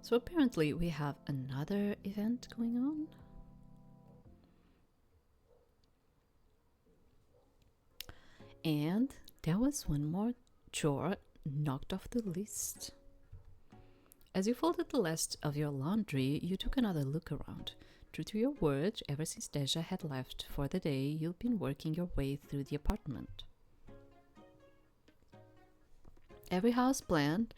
So apparently we have another event going on. And there was one more chore knocked off the list. As you folded the last of your laundry, you took another look around. True to your word, ever since Deja had left for the day, you've been working your way through the apartment. Every house plant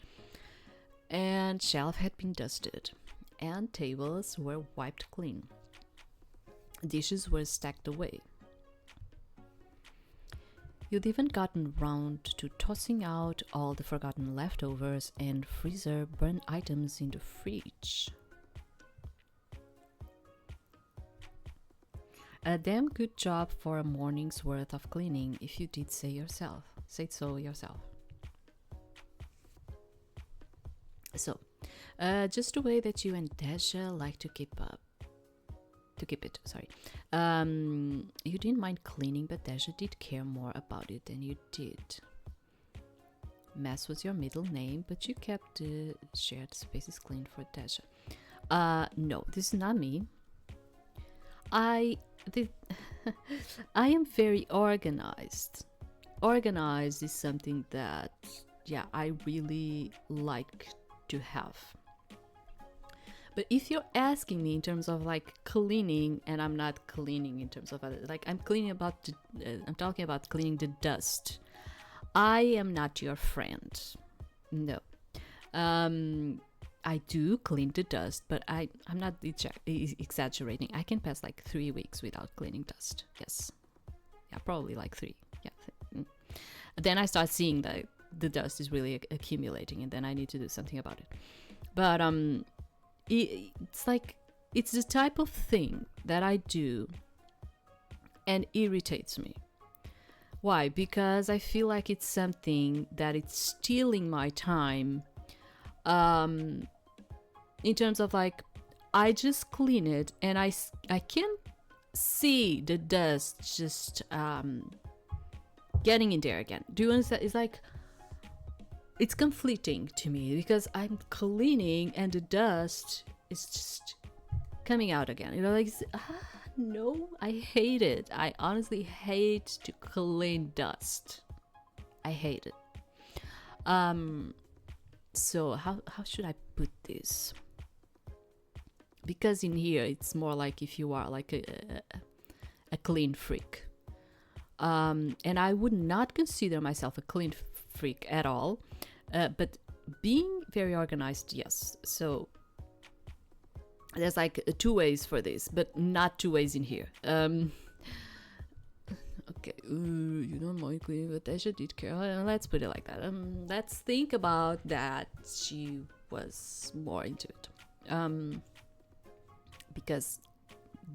and shelf had been dusted, and tables were wiped clean. Dishes were stacked away. You'd even gotten round to tossing out all the forgotten leftovers and freezer burn items in the fridge. A damn good job for a morning's worth of cleaning, if you did say so yourself. So, just the way that you and Deja like to keep it. You didn't mind cleaning, but Deja did care more about it than you did. Mess was your middle name, but you kept the shared spaces clean for Deja. No, this is not me. I am very organized. Organized is something that, I really like to have. But if you're asking me in terms of like cleaning, and I'm not cleaning in terms of like I'm talking about cleaning the dust. I am not your friend. No. I do clean the dust, but I'm not exaggerating. I can pass like 3 weeks without cleaning dust. Yes. Yeah, probably like 3. Yeah. Then I start seeing that the dust is really accumulating, and then I need to do something about it. But it's like, it's the type of thing that I do and irritates me. Why? Because I feel like it's something that it's stealing my time. In terms of like, I just clean it and I can see the dust just getting in there again. Do you understand? It's like, it's conflicting to me because I'm cleaning and the dust is just coming out again. You know, like, no, I hate it. I honestly hate to clean dust. I hate it. So how should I put this? Because in here it's more like if you are like a clean freak. And I would not consider myself a clean freak at all. But being very organized, yes. So there's like 2 ways for this, but not 2 ways in here. Okay, you don't mind cleaning, but Deja did care. Let's put it like that. Let's think about that. She was more into it. Because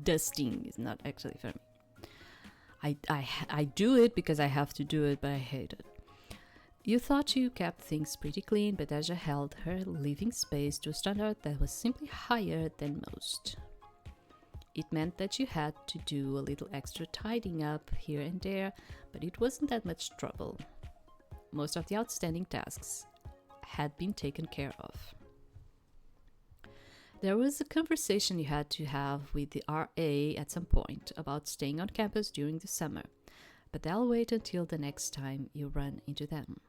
dusting is not actually for me. I do it because I have to do it, but I hate it. You thought you kept things pretty clean, but Deja held her living space to a standard that was simply higher than most. It meant that you had to do a little extra tidying up here and there, but it wasn't that much trouble. Most of the outstanding tasks had been taken care of. There was a conversation you had to have with the RA at some point about staying on campus during the summer, but they'll wait until the next time you run into them.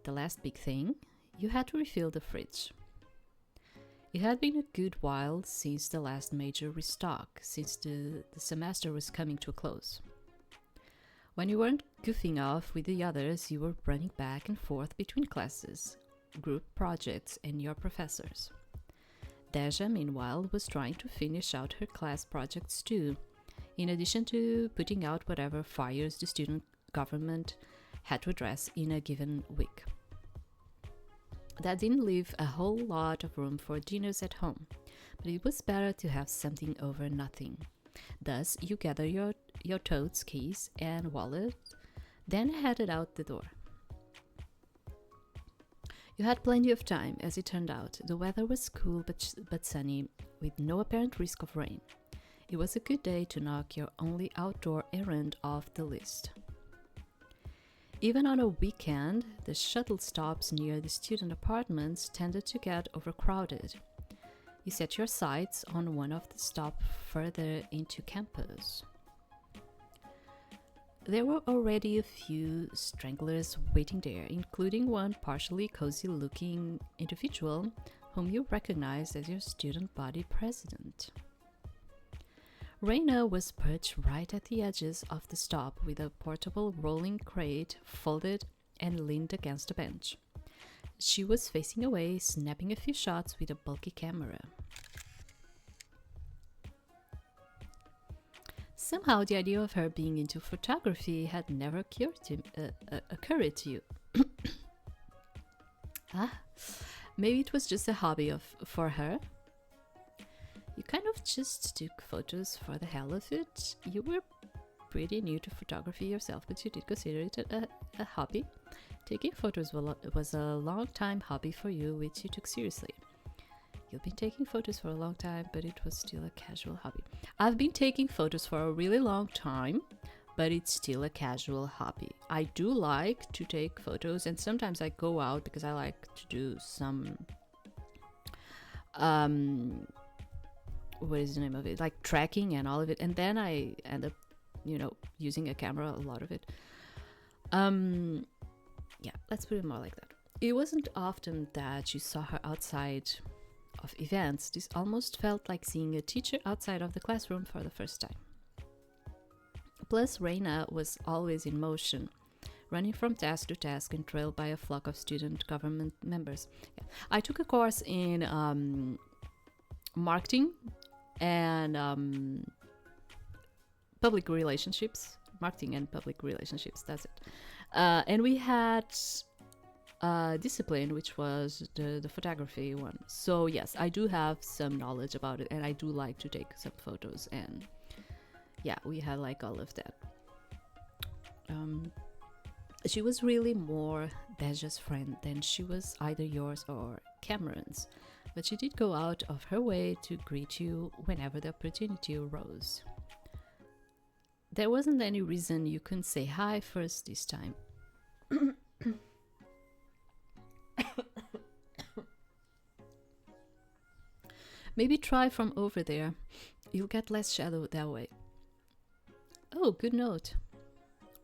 The last big thing, you had to refill the fridge. It had been a good while since the last major restock, since the semester was coming to a close. When you weren't goofing off with the others, you were running back and forth between classes, group projects, and your professors. Deja, meanwhile, was trying to finish out her class projects too, in addition to putting out whatever fires the student government had to address in a given week. That didn't leave a whole lot of room for dinners at home, but it was better to have something over nothing. Thus, you gathered your totes, keys, and wallet, then headed out the door. You had plenty of time, as it turned out. The weather was cool but sunny, with no apparent risk of rain. It was a good day to knock your only outdoor errand off the list. Even on a weekend, the shuttle stops near the student apartments tended to get overcrowded. You set your sights on one of the stops further into campus. There were already a few stragglers waiting there, including one partially cozy-looking individual whom you recognized as your student body president. Reina was perched right at the edges of the stop with a portable rolling crate folded and leaned against a bench. She was facing away, snapping a few shots with a bulky camera. Somehow, the idea of her being into photography had never occurred to you. Maybe it was just a hobby for her. You kind of just took photos for the hell of it. You were pretty new to photography yourself, but you did consider it a hobby. Taking photos was a long-time hobby for you, which you took seriously. You've been taking photos for a long time, but it was still a casual hobby. I've been taking photos for a really long time, but it's still a casual hobby. I do like to take photos, and sometimes I go out because I like to do some what is the name of it, like tracking and all of it, and then I end up using a camera, a lot of it. Yeah, let's put it more like that. It wasn't often that you saw her outside of events. This almost felt like seeing a teacher outside of the classroom for the first time. Plus, Reina was always in motion, running from task to task and trailed by a flock of student government members. Yeah. I took a course in marketing and public relationships. Marketing and public relationships, that's it. And we had discipline, which was the photography one. So yes, I do have some knowledge about it, and I do like to take some photos, and yeah, we had like all of that. She was really more Deja's friend than she was either yours or Cameron's, but she did go out of her way to greet you whenever the opportunity arose. There wasn't any reason you couldn't say hi first this time. Maybe try from over there. You'll get less shadow that way. Oh, good note.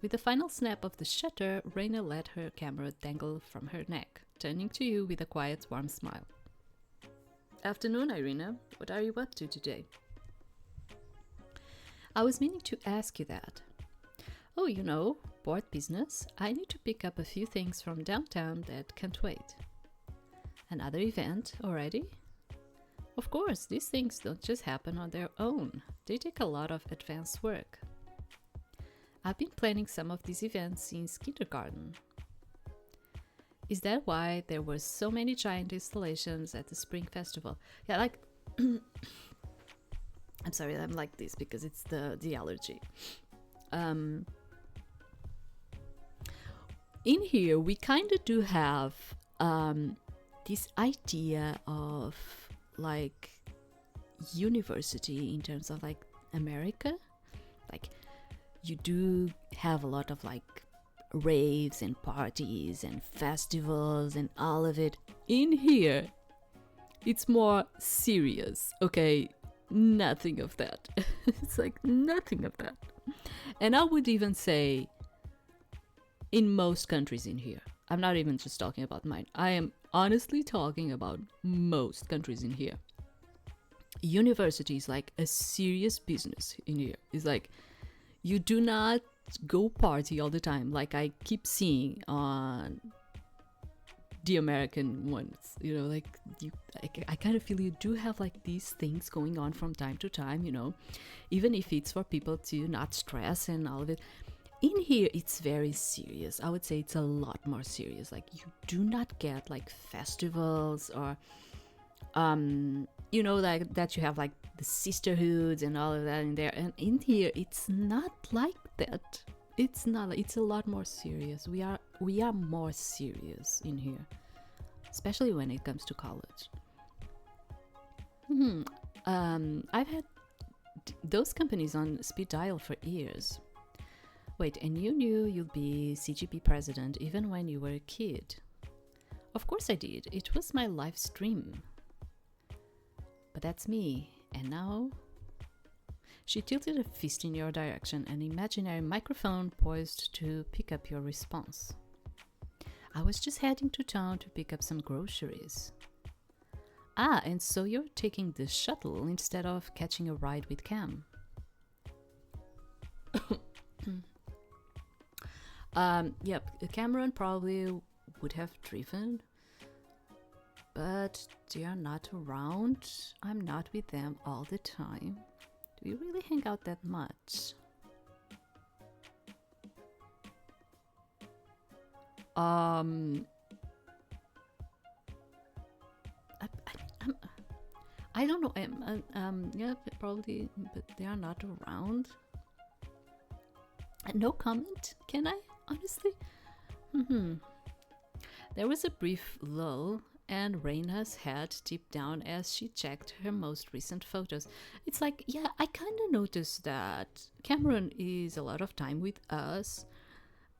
With the final snap of the shutter, Reina let her camera dangle from her neck, turning to you with a quiet, warm smile. Afternoon, Irina. What are you up to today? I was meaning to ask you that. Oh, board business. I need to pick up a few things from downtown that can't wait. Another event already? Of course, these things don't just happen on their own. They take a lot of advanced work. I've been planning some of these events since kindergarten. Is that why there were so many giant installations at the Spring Festival? Yeah, like... I'm sorry, I'm like this because it's the allergy. In here, we kind of do have this idea of like university in terms of like America. Like you do have a lot of like raves and parties and festivals and all of it. In here, it's more serious, okay? Nothing of that. It's like nothing of that. And I would even say in most countries in here, I'm not even just talking about mine, I am honestly talking about most countries in here. University is like a serious business in here. It's like you do not go party all the time like I keep seeing on the American ones, like I kind of feel you do have like these things going on from time to time, even if it's for people to not stress and all of it. In here, it's very serious. I would say it's a lot more serious. Like you do not get like festivals or, like that you have like the sisterhoods and all of that in there. And in here, it's not like that. It's not. It's a lot more serious. We are more serious in here, especially when it comes to college. I've had those companies on speed dial for years. Wait, and you knew you'd be CGP president even when you were a kid? Of course I did. It was my life's dream. But that's me. And now? She tilted a fist in your direction, an imaginary microphone poised to pick up your response. I was just heading to town to pick up some groceries. Ah, and so you're taking the shuttle instead of catching a ride with Cam. Yep, Cameron probably would have driven, but they are not around. I'm not with them all the time. Do we really hang out that much? I don't know. Yeah, probably, but they are not around. No comment, can I? Honestly? There was a brief lull, and Reina's head tipped down as she checked her most recent photos. It's like, yeah, I kind of noticed that Cameron is a lot of time with us,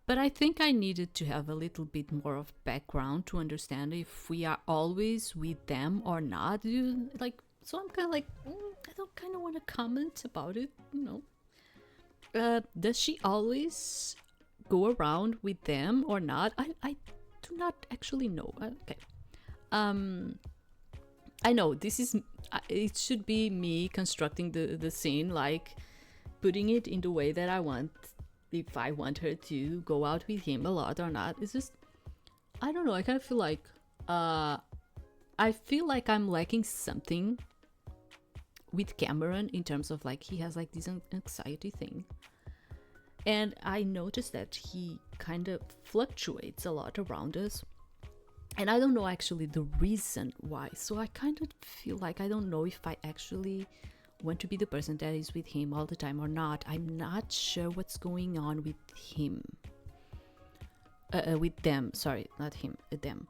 but I think I needed to have a little bit more of background to understand if we are always with them or not. So I'm kind of like, I don't kind of want to comment about it, Does she always go around with them or not? I do not actually know. Okay. I know this is, it should be me constructing the scene, like putting it in the way that I want, if I want her to go out with him a lot or not. It's just, I don't know, I kind of feel like, I'm lacking something with Cameron in terms of like, he has like this anxiety thing. And I noticed that he kind of fluctuates a lot around us. And I don't know actually the reason why. So I kind of feel like I don't know if I actually want to be the person that is with him all the time or not. I'm not sure what's going on with him. With them. Sorry, not him. Them.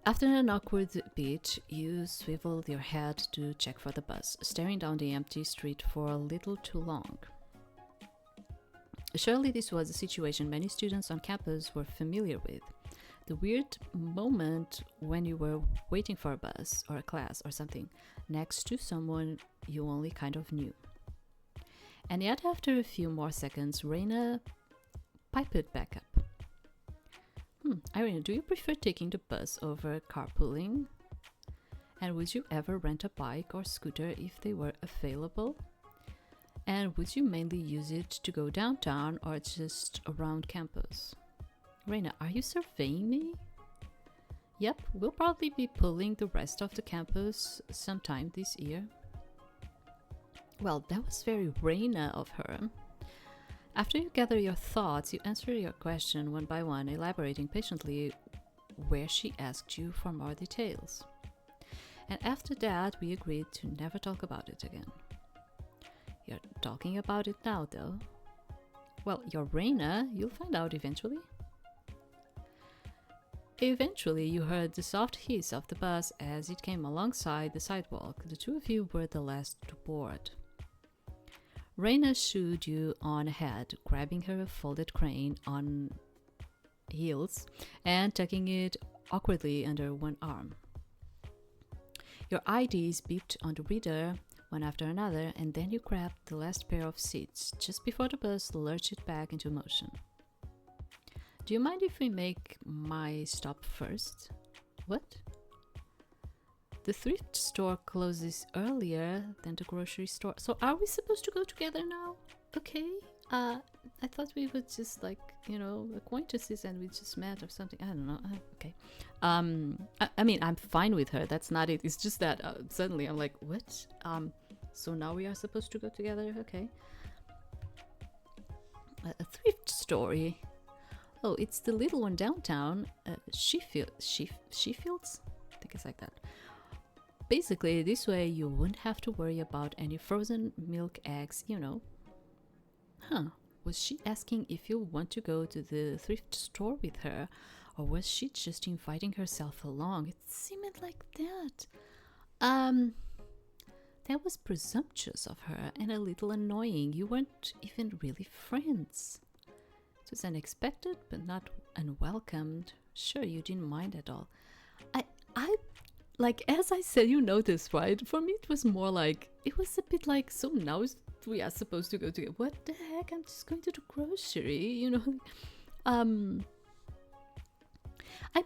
After an awkward beat, you swiveled your head to check for the bus, staring down the empty street for a little too long. Surely this was a situation many students on campus were familiar with. The weird moment when you were waiting for a bus or a class or something next to someone you only kind of knew. And yet after a few more seconds, Reina piped back up. Irene, do you prefer taking the bus over carpooling? And would you ever rent a bike or scooter if they were available? And would you mainly use it to go downtown or just around campus? Reina, are you surveying me? Yep, we'll probably be pulling the rest of the campus sometime this year. Well, that was very Reina of her. After you gather your thoughts, you answer your question one by one, elaborating patiently where she asked you for more details. And after that, we agreed to never talk about it again. You're talking about it now, though. Well, you're Reina, you'll find out eventually. Eventually, you heard the soft hiss of the bus as it came alongside the sidewalk. The two of you were the last to board. Reina shooed you on ahead, grabbing her folded crane on heels and tucking it awkwardly under one arm. Your IDs beeped on the reader one after another, and then you grabbed the last pair of seats just before the bus lurched back into motion. Do you mind if we make my stop first? What? The thrift store closes earlier than the grocery store. So are we supposed to go together now? Okay. I thought we would just acquaintances and we just met or something. I don't know. Okay. I mean, I'm fine with her. That's not it. It's just that suddenly I'm like, what? So now we are supposed to go together? Okay. A thrift store. Oh, it's the little one downtown. Sheffields? I think it's like that. Basically, this way you wouldn't have to worry about any frozen milk eggs, Was she asking if you want to go to the thrift store with her? Or was she just inviting herself along? It seemed like that. That was presumptuous of her and a little annoying. You weren't even really friends. It was unexpected, but not unwelcomed. Sure, you didn't mind at all. I like, as I said, you noticed, right? For me, it was more like, it was a bit like, so now we are supposed to go together. What the heck? I'm just going to the grocery, you know? I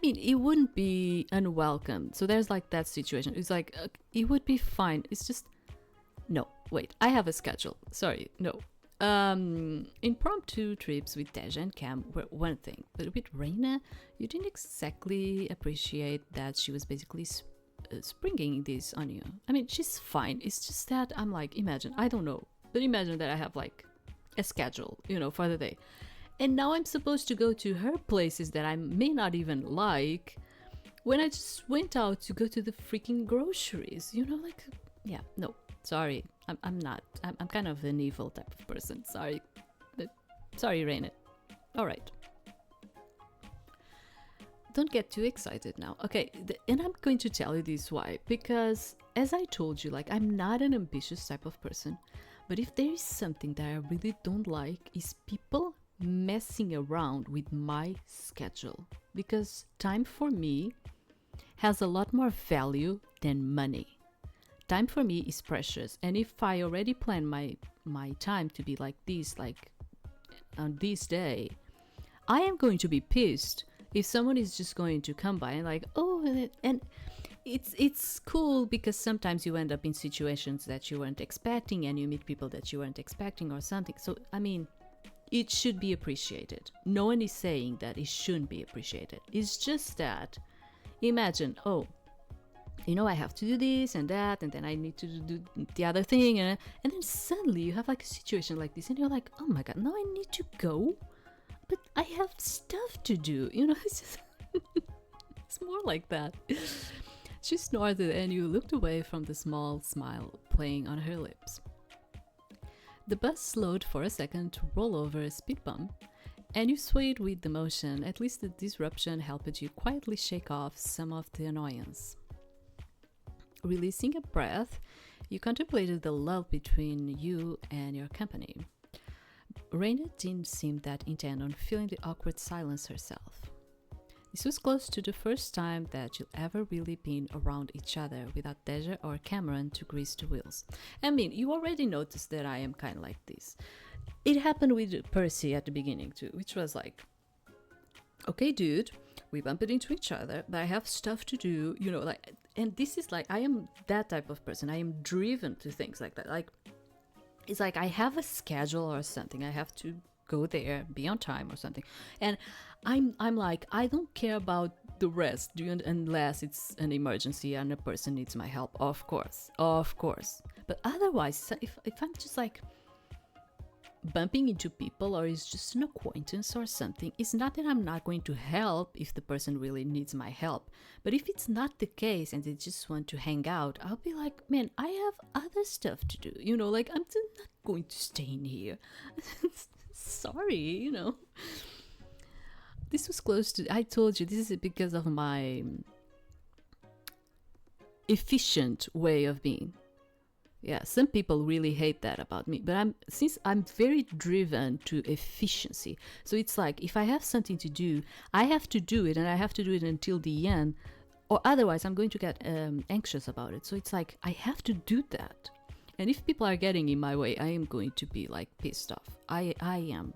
mean, it wouldn't be unwelcome. So there's like that situation. It's like, it would be fine. It's just, no, wait, I have a schedule. Sorry, no. Impromptu trips with Teja and Cam were one thing, but with Reina, you didn't exactly appreciate that she was basically springing this on you. I mean, she's fine. It's just that I'm like, imagine, I don't know, but imagine that I have like a schedule, you know, for the day. And now I'm supposed to go to her places that I may not even like when I just went out to go to the freaking groceries, you know, like, yeah, no, sorry. I'm not. I'm kind of an evil type of person. Sorry. Sorry, Raina. All right. Don't get too excited now. Okay, and I'm going to tell you this why. Because, as I told you, like, I'm not an ambitious type of person. But if there is something that I really don't like, is people messing around with my schedule. Because time for me has a lot more value than money. Time for me is precious, and if I already plan my time to be like this, like on this day, I am going to be pissed if someone is just going to come by and like, oh, and it's cool because sometimes you end up in situations that you weren't expecting and you meet people that you weren't expecting or something. So I mean, it should be appreciated. No one is saying that it shouldn't be appreciated. It's just that, imagine, oh, you know, I have to do this and that, and then I need to do the other thing, and then suddenly you have like a situation like this, and you're like, oh my god, now I need to go, but I have stuff to do, you know. It's just it's more like that. She snorted, and you looked away from the small smile playing on her lips. The bus slowed for a second to roll over a speed bump, and you swayed with the motion. At least the disruption helped you quietly shake off some of the annoyance. Releasing a breath, you contemplated the lull between you and your company. Reina didn't seem that intent on feeling the awkward silence herself. This was close to the first time that you'll ever really been around each other without Deja or Cameron to grease the wheels. I mean, you already noticed that I am kind of like this. It happened with Percy at the beginning too, which was like, okay, dude, we bumped into each other, but I have stuff to do, you know, like, and this is like, I am that type of person. I am driven to things like that. Like, it's like I have a schedule or something. I have to go there, be on time or something. And I'm like, I don't care about the rest, unless it's an emergency and a person needs my help, of course. But otherwise, if I'm just like bumping into people or it's just an acquaintance or something, it's not that I'm not going to help if the person really needs my help. But if it's not the case and they just want to hang out, I'll be like, man, I have other stuff to do, you know, like I'm not going to stay in here. Sorry, you know. This was close to, I told you, this is because of my efficient way of being. Yeah, some people really hate that about me, but since I'm very driven to efficiency, so it's like if I have something to do, I have to do it, and I have to do it until the end, or otherwise I'm going to get anxious about it. So it's like I have to do that, and if people are getting in my way, I am going to be like pissed off. I am.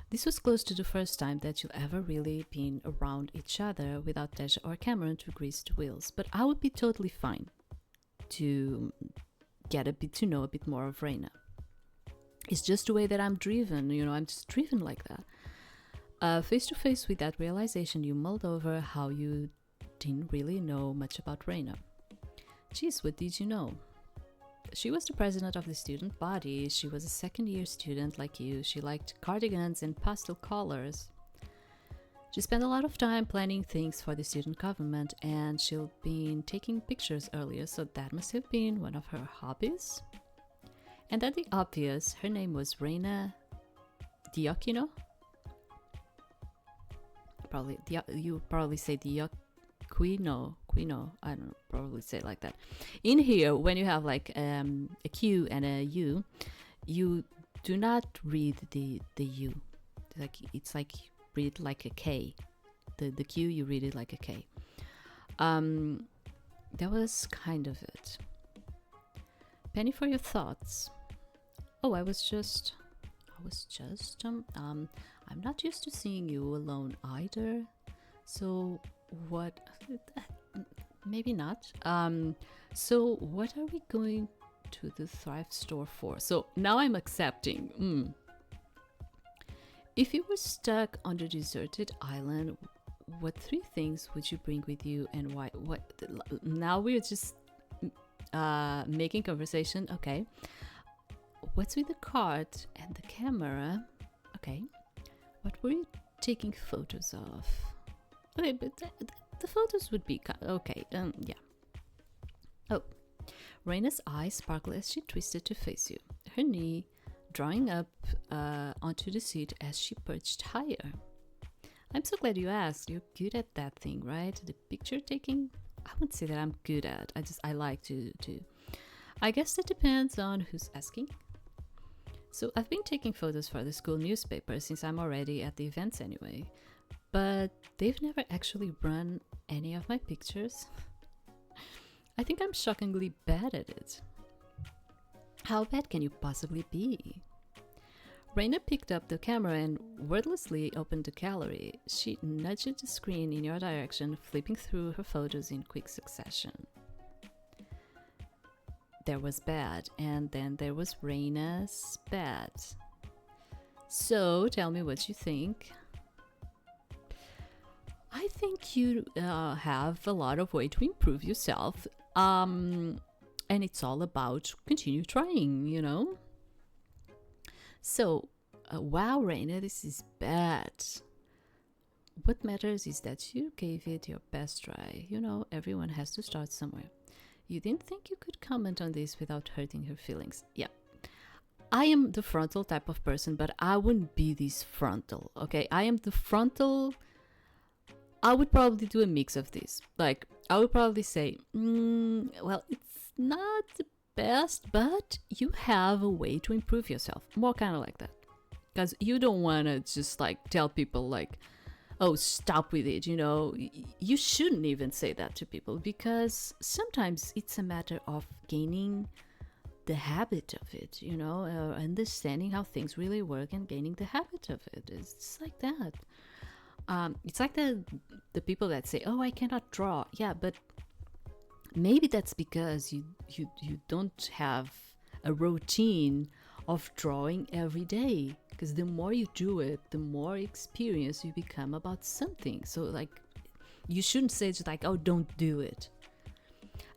This was close to the first time that you'll ever really been around each other without Deja or Cameron to grease the wheels, but I would be totally fine to get to know a bit more of Reina. It's just the way that I'm driven, you know, I'm just driven like that. Face to face with that realization, you mulled over how you didn't really know much about Reina. Geez, what did you know? She was the president of the student body. She was a second-year student like you. She liked cardigans and pastel colors. She spent a lot of time planning things for the student government, and she'd been taking pictures earlier, so that must have been one of her hobbies. And at the obvious, her name was Reina Diokino. You probably say Diokino, quinoa. I don't know, probably say it like that. In here, when you have like a Q and a U, you do not read the U. Like it's like read like a K. The Q, you read it like a K. That was kind of it. Penny, for your thoughts. Oh, I was just I'm not used to seeing you alone either. So what? Maybe not. So what are we going to the Thrive store for? So now I'm accepting. If you were stuck on a deserted island, what 3 things would you bring with you and why? What? Now we're just making conversation. Okay. What's with the card and the camera? Okay. What were you taking photos of? Okay, but the photos would be okay. Yeah. Oh, Raina's eyes sparkled as she twisted to face you, her knee drawing up onto the seat as she perched higher. I'm so glad you asked. You're good at that thing, right? The picture taking? I wouldn't say that I'm good at. I like to. I guess it depends on who's asking. So I've been taking photos for the school newspaper since I'm already at the events anyway. But they've never actually run any of my pictures. I think I'm shockingly bad at it. How bad can you possibly be? Raina picked up the camera and wordlessly opened the gallery. She nudged the screen in your direction, flipping through her photos in quick succession. There was bad, and then there was Raina's bad. So tell me what you think. I think you have a lot of way to improve yourself, and it's all about continue trying, you know. So, wow, Raina, this is bad. What matters is that you gave it your best try. You know, everyone has to start somewhere. You didn't think you could comment on this without hurting her feelings. Yeah. I am the frontal type of person, but I wouldn't be this frontal, okay? I am the frontal. I would probably do a mix of this. Like, I would probably say, well, it's not the best, but you have a way to improve yourself. More kind of like that. Because you don't want to just like tell people like, oh, stop with it, you know. You shouldn't even say that to people because sometimes it's a matter of gaining the habit of it, you know, understanding how things really work and gaining the habit of it. It's just like that. It's like the people that say, oh, I cannot draw. Yeah, but maybe that's because you don't have a routine of drawing every day. Because the more you do it, the more experience you become about something. So like, you shouldn't say just like, oh, don't do it.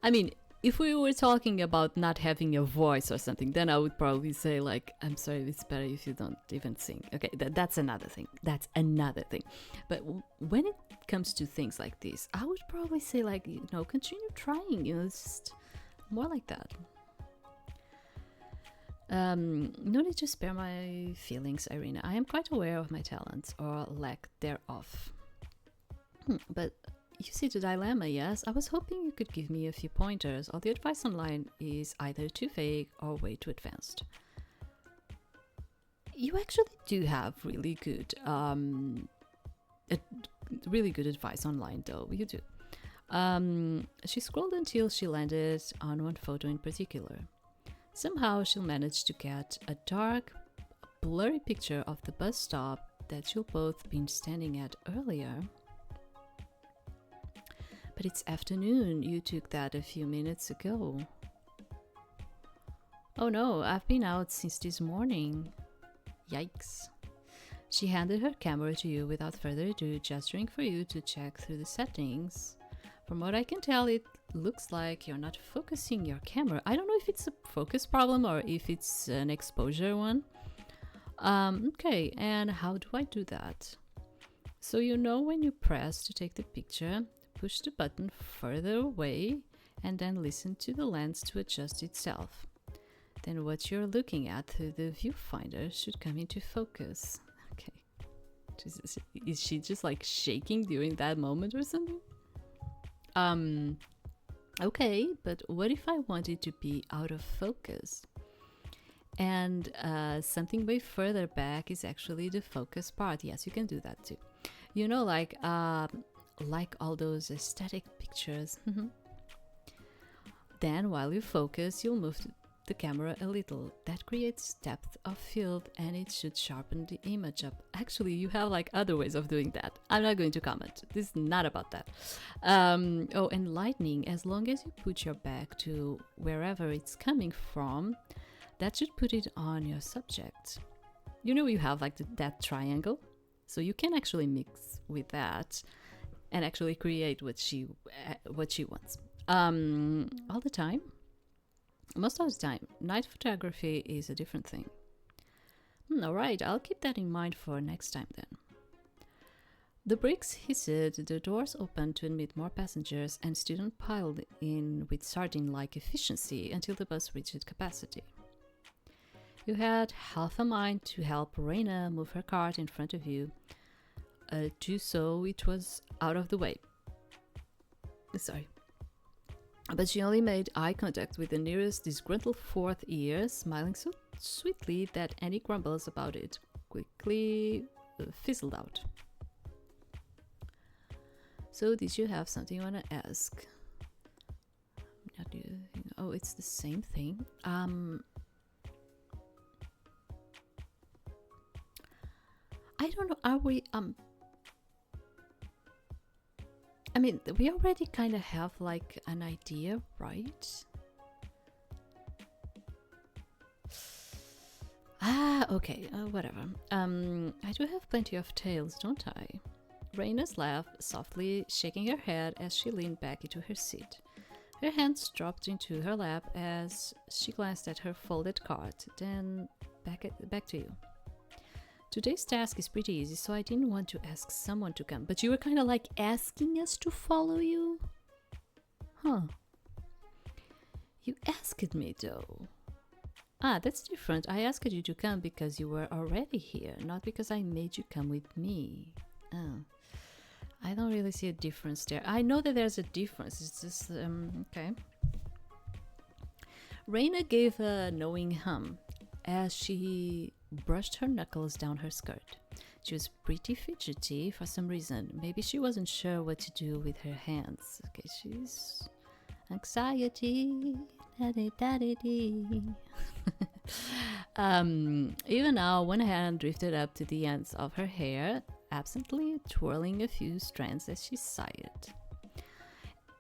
I mean, if we were talking about not having a voice or something, then I would probably say like, I'm sorry, it's better if you don't even sing. Okay, that's another thing. That's another thing. But when it comes to things like this, I would probably say like, you know, continue trying. You know, it's just more like that. No need to spare my feelings, Irina. I am quite aware of my talents or lack thereof. But you see the dilemma, yes? I was hoping you could give me a few pointers. All the advice online is either too vague or way too advanced. You actually do have really good advice online, though. You do. She scrolled until she landed on one photo in particular. Somehow she'll manage to get a dark, blurry picture of the bus stop that you'll both been standing at earlier. But it's afternoon. You took that a few minutes ago. Oh no, I've been out since this morning. Yikes. She handed her camera to you without further ado, gesturing for you to check through the settings. From what I can tell, it looks like you're not focusing your camera. I don't know if it's a focus problem or if it's an exposure one. Okay, and how do I do that? So you know when you press to take the picture, push the button further away and then listen to the lens to adjust itself. Then what you're looking at through the viewfinder should come into focus. Okay. Is she just like shaking during that moment or something? Okay, but what if I want it to be out of focus? And something way further back is actually the focus part. Yes, you can do that too. You know, like all those aesthetic pictures. Then while you focus, you'll move the camera a little. That creates depth of field and it should sharpen the image up. Actually, you have like other ways of doing that. I'm not going to comment. This is not about that. Oh, and lightning, as long as you put your back to wherever it's coming from, that should put it on your subject. You know, you have like that triangle, so you can actually mix with that and actually create what she wants. All the time, most of the time, night photography is a different thing. All right, I'll keep that in mind for next time then. The bricks hissed, the doors opened to admit more passengers, and students piled in with sardine-like efficiency until the bus reached capacity. You had half a mind to help Reina move her cart in front of you, so it was out of the way. Sorry. But she only made eye contact with the nearest disgruntled fourth ear, smiling so sweetly that any grumbles about it quickly fizzled out. So, did you have something you want to ask? Oh, it's the same thing. I don't know. Are we I mean, we already kind of have like an idea, right? Okay, whatever. I do have plenty of tales, don't I? Raina's laughed softly, shaking her head as she leaned back into her seat. Her hands dropped into her lap as she glanced at her folded cart, then back to you. Today's task is pretty easy, so I didn't want to ask someone to come. But you were kind of like asking us to follow you? Huh. You asked me though. That's different. I asked you to come because you were already here, not because I made you come with me. Oh. I don't really see a difference there. I know that there's a difference. It's just, okay. Reina gave a knowing hum as she brushed her knuckles down her skirt. She was pretty fidgety for some reason. Maybe she wasn't sure what to do with her hands. Okay, she's anxiety. Even now, one hand drifted up to the ends of her hair, absently twirling a few strands as she sighed.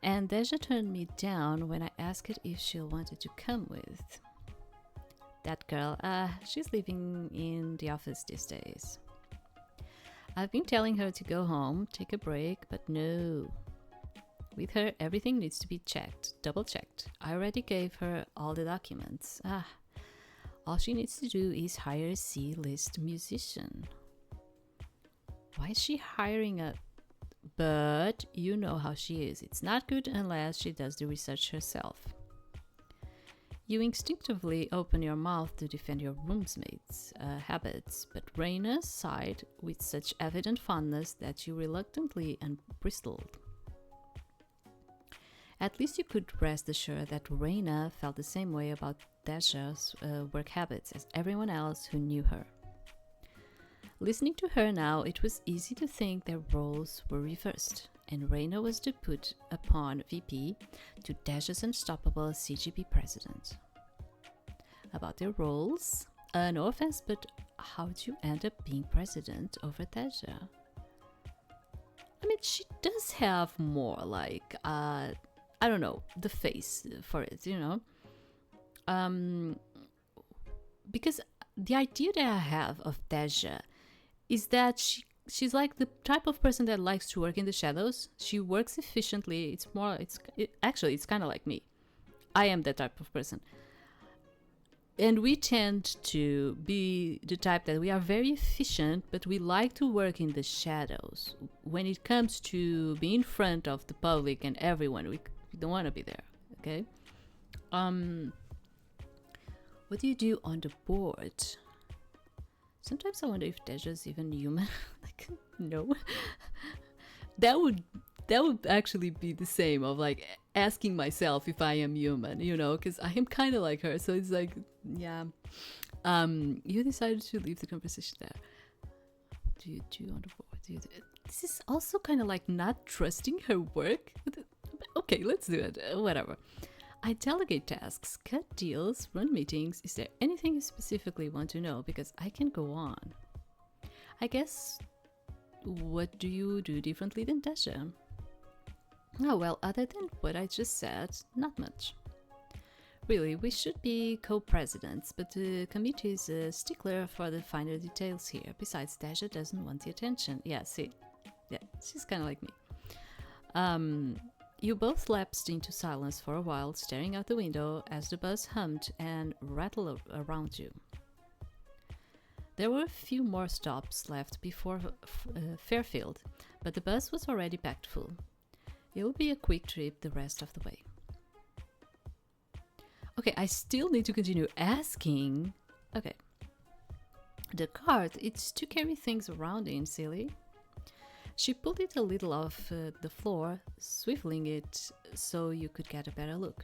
And Deja turned me down when I asked if she wanted to come with. That girl, she's living in the office these days. I've been telling her to go home, take a break, but no. With her, everything needs to be checked, double-checked. I already gave her all the documents. All she needs to do is hire a C-list musician. Why is she hiring a... But you know how she is. It's not good unless she does the research herself. You instinctively open your mouth to defend your roommate's habits, but Reina sighed with such evident fondness that you reluctantly unbristled. At least you could rest assured that Reina felt the same way about Deja's work habits as everyone else who knew her. Listening to her now, it was easy to think their roles were reversed, and Reina was to put upon VP to Deja's unstoppable CGP president. About their roles, no offense, but how'd you end up being president over Deja? I mean, she does have more like, I don't know, the face for it, you know? Because the idea that I have of Deja is that she's like the type of person that likes to work in the shadows. She works efficiently. Actually, it's kind of like me. I am that type of person. And we tend to be the type that we are very efficient, but we like to work in the shadows. When it comes to being in front of the public and everyone, we don't want to be there, okay? What do you do on the board? Sometimes I wonder if Deja's even human. Like, no. That would that would actually be the same of like asking myself if I am human, you know, because I am kind of like her. So it's like, yeah. You decided to leave the conversation there. Do you want to? This is also kind of like not trusting her work. Okay, let's do it. Whatever. I delegate tasks, cut deals, run meetings. Is there anything you specifically want to know? Because I can go on. I guess, what do you do differently than Dasha? Oh, well, other than what I just said, not much. Really, we should be co-presidents, but the committee is a stickler for the finer details here. Besides, Dasha doesn't want the attention. Yeah, see? Yeah, she's kind of like me. You both lapsed into silence for a while, staring out the window as the bus hummed and rattled around you. There were a few more stops left before Fairfield, but the bus was already packed full. It will be a quick trip the rest of the way. Okay, I still need to continue asking. Okay. The cart, it's to carry things around in, silly. She pulled it a little off the floor, swiveling it so you could get a better look.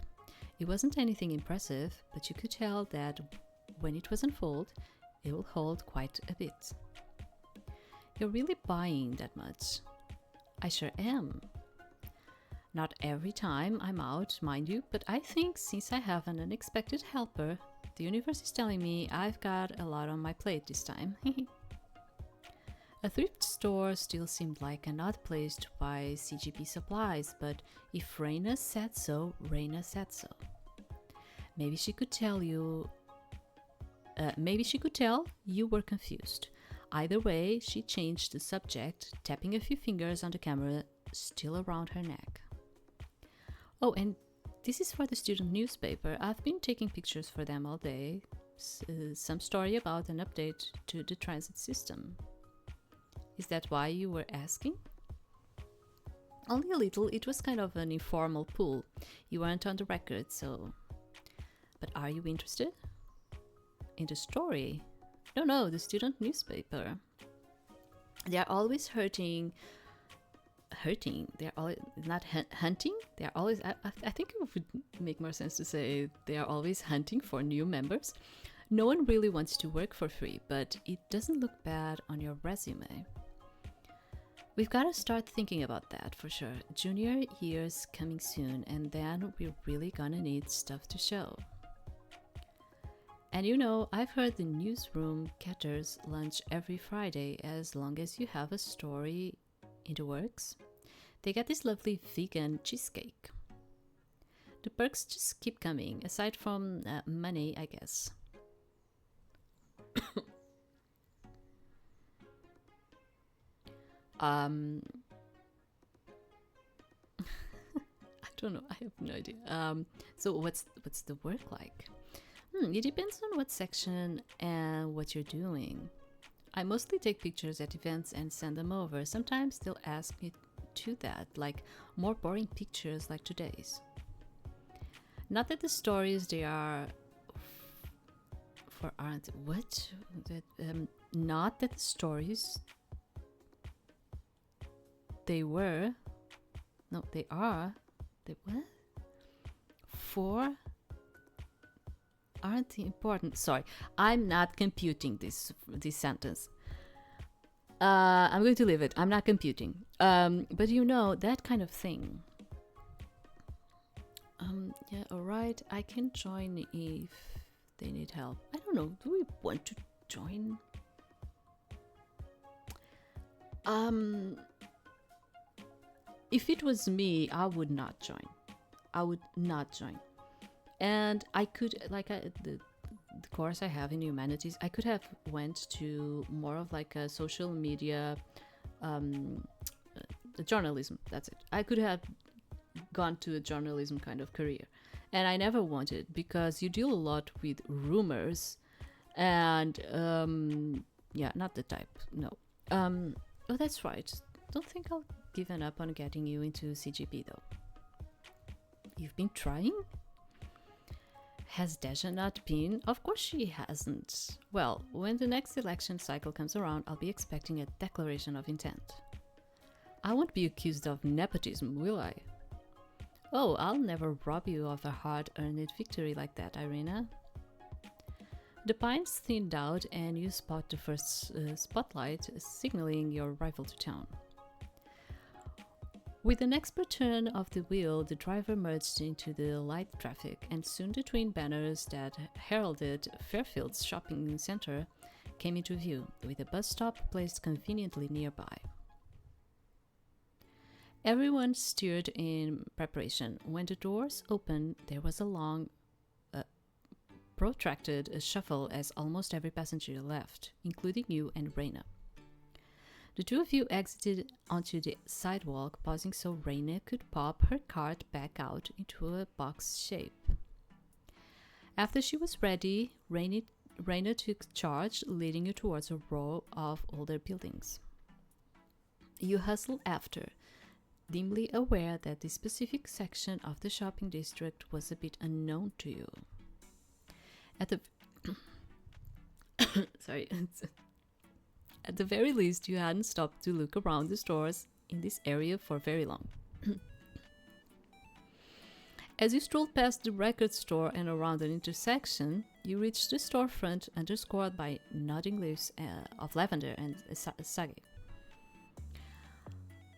It wasn't anything impressive, but you could tell that when it was unfolded, it will hold quite a bit. You're really buying that much? I sure am. Not every time I'm out, mind you, but I think since I have an unexpected helper, the universe is telling me I've got a lot on my plate this time. A thrift store still seemed like an odd place to buy CGP supplies, but if Raina said so, Raina said so. Maybe she could tell you were confused. Either way, she changed the subject, tapping a few fingers on the camera still around her neck. Oh, and this is for the student newspaper. I've been taking pictures for them all day. Some story about an update to the transit system. Is that why you were asking? Only a little. It was kind of an informal pool. You weren't on the record, so... But are you interested? In the story? No, the student newspaper. They are always hurting. They're always not hunting. They're always. I think it would make more sense to say they are always hunting for new members. No one really wants to work for free, but it doesn't look bad on your resume. We've got to start thinking about that for sure. Junior year's coming soon, and then we're really gonna need stuff to show. And you know, I've heard the newsroom caters lunch every Friday as long as you have a story in the works. They get this lovely vegan cheesecake. The perks just keep coming, aside from money, I guess. I don't know. I have no idea. So what's the work like? It depends on what section and what you're doing. I mostly take pictures at events and send them over. Sometimes they'll ask me to that, like more boring pictures like today's. Not that the stories they are for aren't what that not that the stories they were no they are they what for aren't important. Sorry, I'm not computing this sentence. I'm going to leave it. I'm not computing. But you know, that kind of thing. Yeah, alright. I can join if they need help. I don't know. Do we want to join? If it was me, I would not join. I would not join. And I could, like, the course I have in humanities, I could have went to more of like a social media, journalism. That's it. I could have gone to a journalism kind of career, and I never wanted, because you deal a lot with rumors, and yeah, not the type. No. Oh, that's right. Don't think I've given up on getting you into CGP though. You've been trying? Has Deja not been? Of course she hasn't. Well, when the next election cycle comes around, I'll be expecting a declaration of intent. I won't be accused of nepotism, will I? Oh, I'll never rob you of a hard-earned victory like that, Irina. The pines thinned out and you spot the first spotlight signaling your arrival to town. With an expert turn of the wheel, the driver merged into the light traffic, and soon the twin banners that heralded Fairfield's shopping center came into view, with a bus stop placed conveniently nearby. Everyone stirred in preparation. When the doors opened, there was a long, protracted shuffle as almost every passenger left, including you and Raina. The two of you exited onto the sidewalk, pausing so Raina could pop her cart back out into a box shape. After she was ready, Raina took charge, leading you towards a row of older buildings. You hustled after, dimly aware that the specific section of the shopping district was a bit unknown to you. At the sorry. At the very least, you hadn't stopped to look around the stores in this area for very long. As you strolled past the record store and around an intersection, you reached the storefront underscored by nodding leaves of lavender and sage.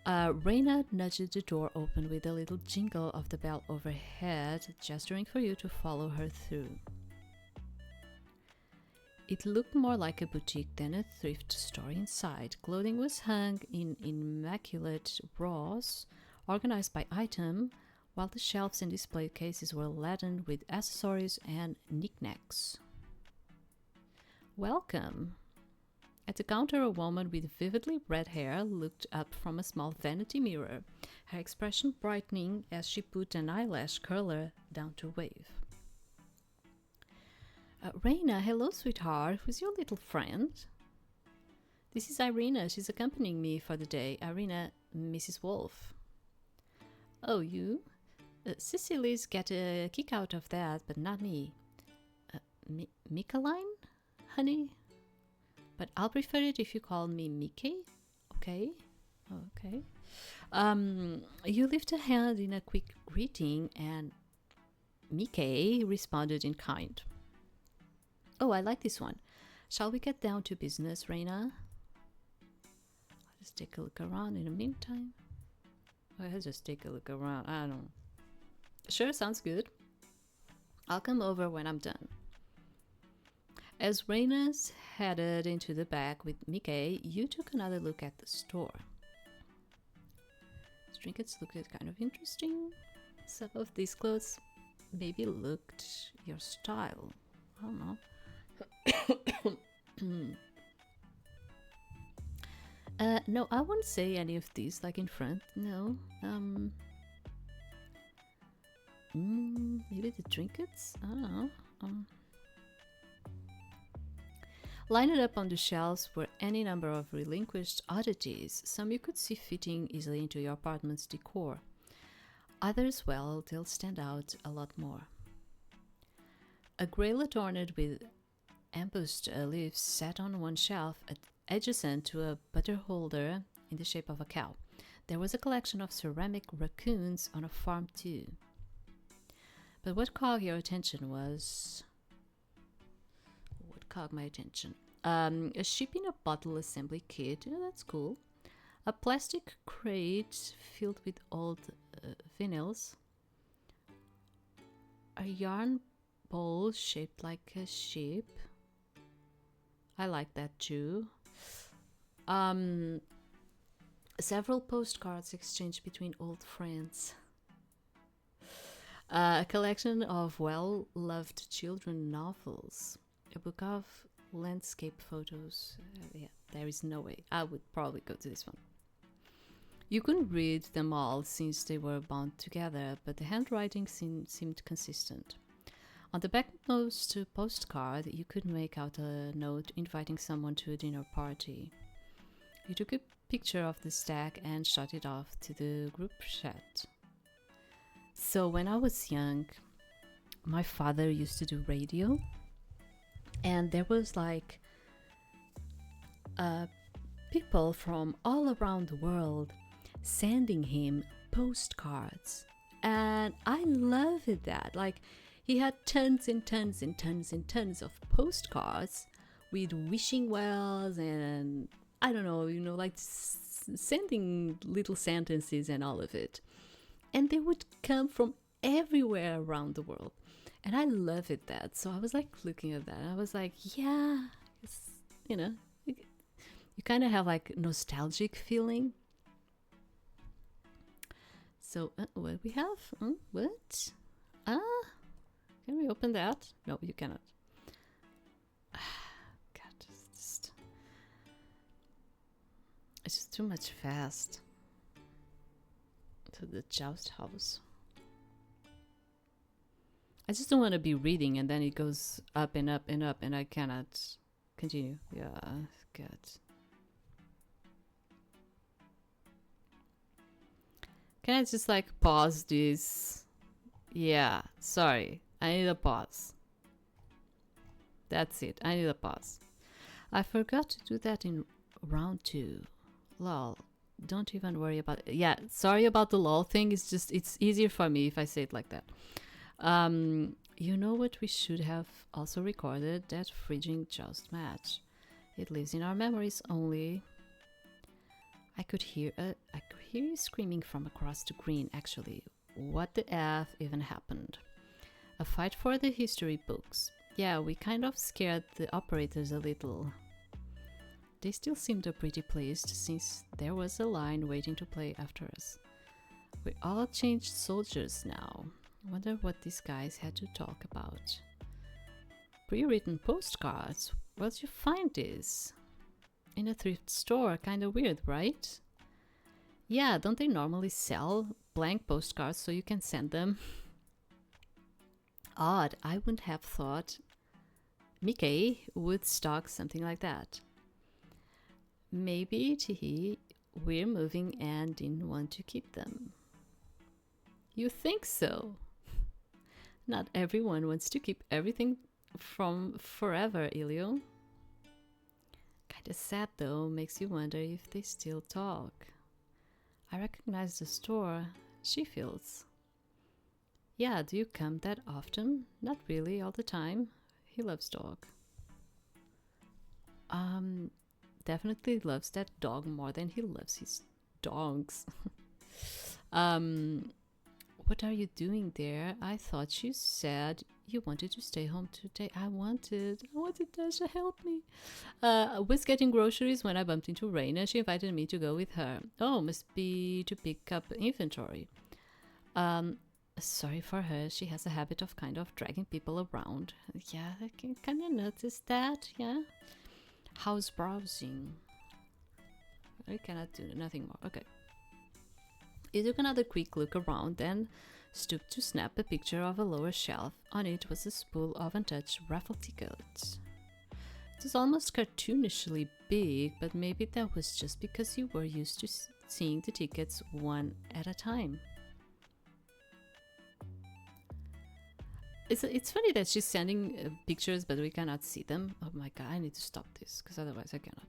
Raina nudged the door open with a little jingle of the bell overhead, gesturing for you to follow her through. It looked more like a boutique than a thrift store inside. Clothing was hung in immaculate rows, organized by item, while the shelves and display cases were laden with accessories and knickknacks. Welcome! At the counter, a woman with vividly red hair looked up from a small vanity mirror, her expression brightening as she put an eyelash curler down to wave. Raina, hello, sweetheart. Who's your little friend? This is Irina. She's accompanying me for the day. Irina, Mrs. Wolf. Oh, you? Cecily's get a kick out of that, but not me. Mikaline, honey? But I'll prefer it if you call me Mickey. Okay? Okay. You lift a hand in a quick greeting, and Mickey responded in kind. Oh, I like this one. Shall we get down to business, Raina? I'll just take a look around in the meantime. I'll just take a look around. I don't know. Sure, sounds good. I'll come over when I'm done. As Raina's headed into the back with Mickey, you took another look at the store. These trinkets looked kind of interesting. Some of these clothes maybe looked your style. I don't know. No, I won't say any of these like in front. No. Maybe the trinkets? I don't know. Lined up on the shelves were any number of relinquished oddities. Some you could see fitting easily into your apartment's decor. Others, well, they'll stand out a lot more. A grail adorned with embossed leaves sat on one shelf adjacent to a butter holder in the shape of a cow. There was a collection of ceramic raccoons on a farm too. But what caught your attention was... What caught my attention? A sheep in a bottle assembly kit. Oh, that's cool. A plastic crate filled with old vinyls. A yarn bowl shaped like a sheep. I like that too. Several postcards exchanged between old friends. A collection of well-loved children novels. A book of landscape photos. Yeah, there is no way. I would probably go to this one. You couldn't read them all since they were bound together, but the handwriting seemed consistent. On the backmost postcard, you could make out a note inviting someone to a dinner party. You took a picture of the stack and shot it off to the group chat. So when I was young, my father used to do radio, and there was like people from all around the world sending him postcards. And I loved that. Like, he had tons and tons and tons and tons of postcards with wishing wells and I don't know, like sending little sentences and all of it. And they would come from everywhere around the world. And I loved that. So I was like looking at that. I was like, yeah, it's, you kind of have like nostalgic feeling. So what we have? What? Can we open that? No, you cannot. God, it's just too much fast. To the joust house. I just don't want to be reading and then it goes up and up and up and I cannot continue. Yeah, good. Can I just like pause this? Yeah, sorry. I need a pause. That's it. I need a pause. I forgot to do that in round 2. Lol. Don't even worry about it. Yeah, sorry about the lol thing. It's just, it's easier for me if I say it like that. You know what we should have also recorded? That fridging joust match. It lives in our memories only. I could hear you screaming from across the green, actually. What the F even happened? A fight for the history books. Yeah, we kind of scared the operators a little. They still seemed pretty pleased since there was a line waiting to play after us. We all changed soldiers now. Wonder what these guys had to talk about. Pre-written postcards? Where'd you find this? In a thrift store. Kinda weird, right? Yeah, don't they normally sell blank postcards so you can send them? Odd, I wouldn't have thought Mickey would stock something like that. Maybe, teehee, we're moving and didn't want to keep them. You think so? Not everyone wants to keep everything from forever, Elio. Kinda sad though, makes you wonder if they still talk. I recognize the store. She feels. Yeah, do you come that often? Not really, all the time. He loves dog. Definitely loves that dog more than he loves his dogs. What are you doing there? I thought you said you wanted to stay home today. I wanted Dasha help me. I was getting groceries when I bumped into Raina. She invited me to go with her. Oh, must be to pick up inventory. Sorry for her. She has a habit of kind of dragging people around. Yeah, I can kind of notice that. Yeah. House browsing. I cannot do nothing more. Okay. He took another quick look around, then stooped to snap a picture of a lower shelf. On it was a spool of untouched raffle tickets. It was almost cartoonishly big, but maybe that was just because you were used to seeing the tickets one at a time. It's funny that she's sending pictures, but we cannot see them. Oh my god, I need to stop this, because otherwise I cannot.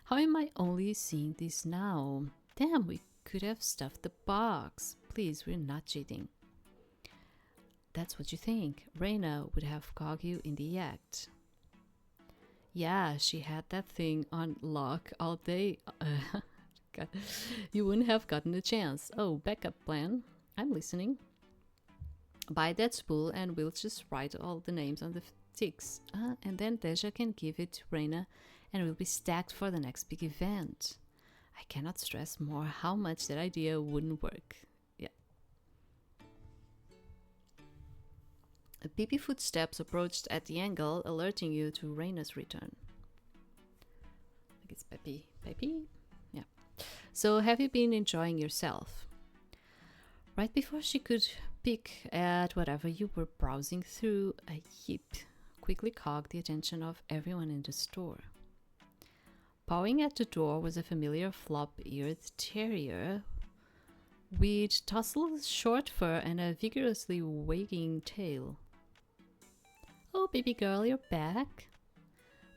How am I only seeing this now? Damn, we could have stuffed the box. Please, we're not cheating. That's what you think. Reina would have caught you in the act. Yeah, she had that thing on lock all day. God. You wouldn't have gotten a chance. Oh, backup plan. I'm listening. Buy that spool and we'll just write all the names on the ticks. And then Deja can give it to Reina and we'll be stacked for the next big event. I cannot stress more how much that idea wouldn't work. Yeah. A peepy footsteps approached at the angle, alerting you to Reina's return. I think it's Peppy. Peppy? Yeah. So have you been enjoying yourself? Right before she could pick at whatever you were browsing through, a yip quickly caught the attention of everyone in the store. Pawing at the door was a familiar flop-eared terrier with tousled short fur and a vigorously wagging tail. Oh, baby girl, you're back.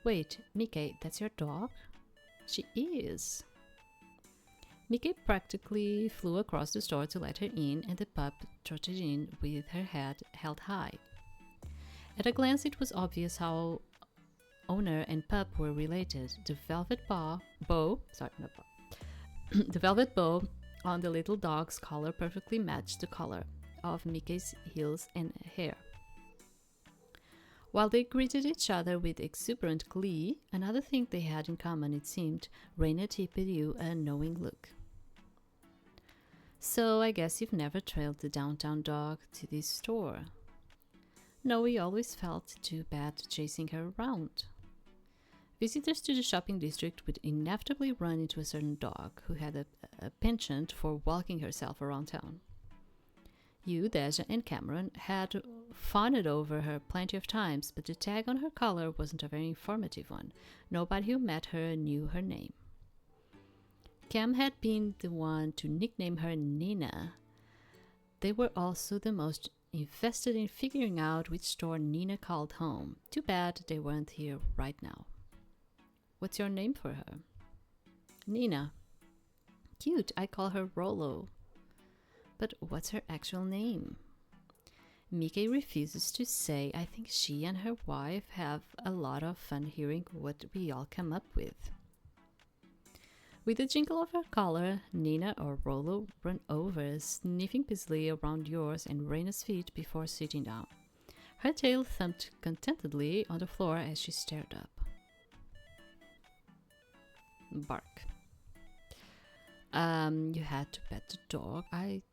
Wait, Mickey, that's your dog? She is. Mickey practically flew across the store to let her in, and the pup trotted in with her head held high. At a glance, it was obvious how owner and pup were related. The velvet the velvet bow on the little dog's collar perfectly matched the color of Mickey's heels and hair. While they greeted each other with exuberant glee, another thing they had in common, it seemed, Raina tipped you a knowing look. So I guess you've never trailed the downtown dog to this store. No, we always felt too bad chasing her around. Visitors to the shopping district would inevitably run into a certain dog who had a penchant for walking herself around town. You, Deja, and Cameron had fawned over her plenty of times, but the tag on her collar wasn't a very informative one. Nobody who met her knew her name. Cam had been the one to nickname her Nina. They were also the most invested in figuring out which store Nina called home. Too bad they weren't here right now. What's your name for her? Nina. Cute, I call her Rollo. But what's her actual name? Mickey refuses to say. I think she and her wife have a lot of fun hearing what we all come up with. With a jingle of her collar, Nina or Rollo ran over, sniffing busily around yours and Raina's feet before sitting down. Her tail thumped contentedly on the floor as she stared up. Bark. You had to pet the dog. I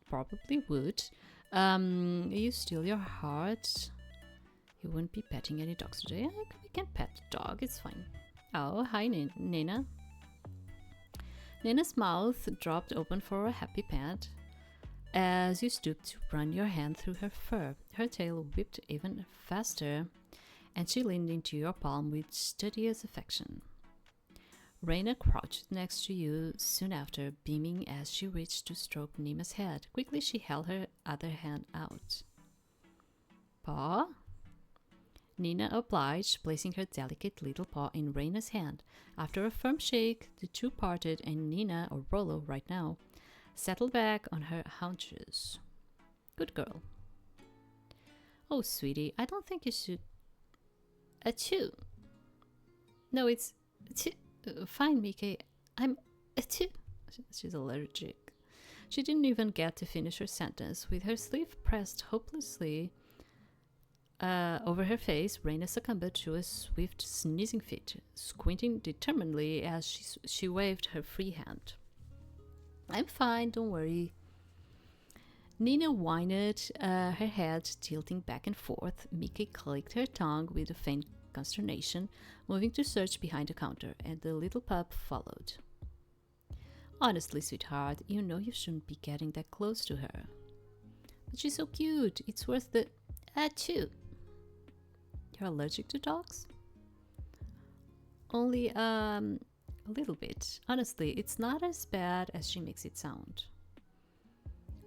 probably would. You steal your heart. You wouldn't be petting any dogs today. We can pet the dog, it's fine. Oh, hi, Nina. Nina's mouth dropped open for a happy pant as you stooped to run your hand through her fur. Her tail whipped even faster, and she leaned into your palm with studious affection. Raina crouched next to you soon after, beaming as she reached to stroke Nima's head. Quickly, she held her other hand out. Paw? Nina obliged, placing her delicate little paw in Raina's hand. After a firm shake, the two parted, and Nina, or Rollo right now, settled back on her haunches. Good girl. Oh, sweetie, I don't think you should... Achoo! No, it's... Achoo! Fine, Mickey. I'm... Achoo! She's allergic. She didn't even get to finish her sentence. With her sleeve pressed hopelessly over her face, Raina succumbed to a swift sneezing fit, squinting determinedly as she waved her free hand. I'm fine, don't worry. Nina whined, her head tilting back and forth. Mickey clicked her tongue with a faint consternation, moving to search behind the counter, and the little pup followed. Honestly, sweetheart, you know you shouldn't be getting that close to her. But she's so cute. It's worth the... Achoo! You're allergic to dogs? Only, a little bit. Honestly, it's not as bad as she makes it sound.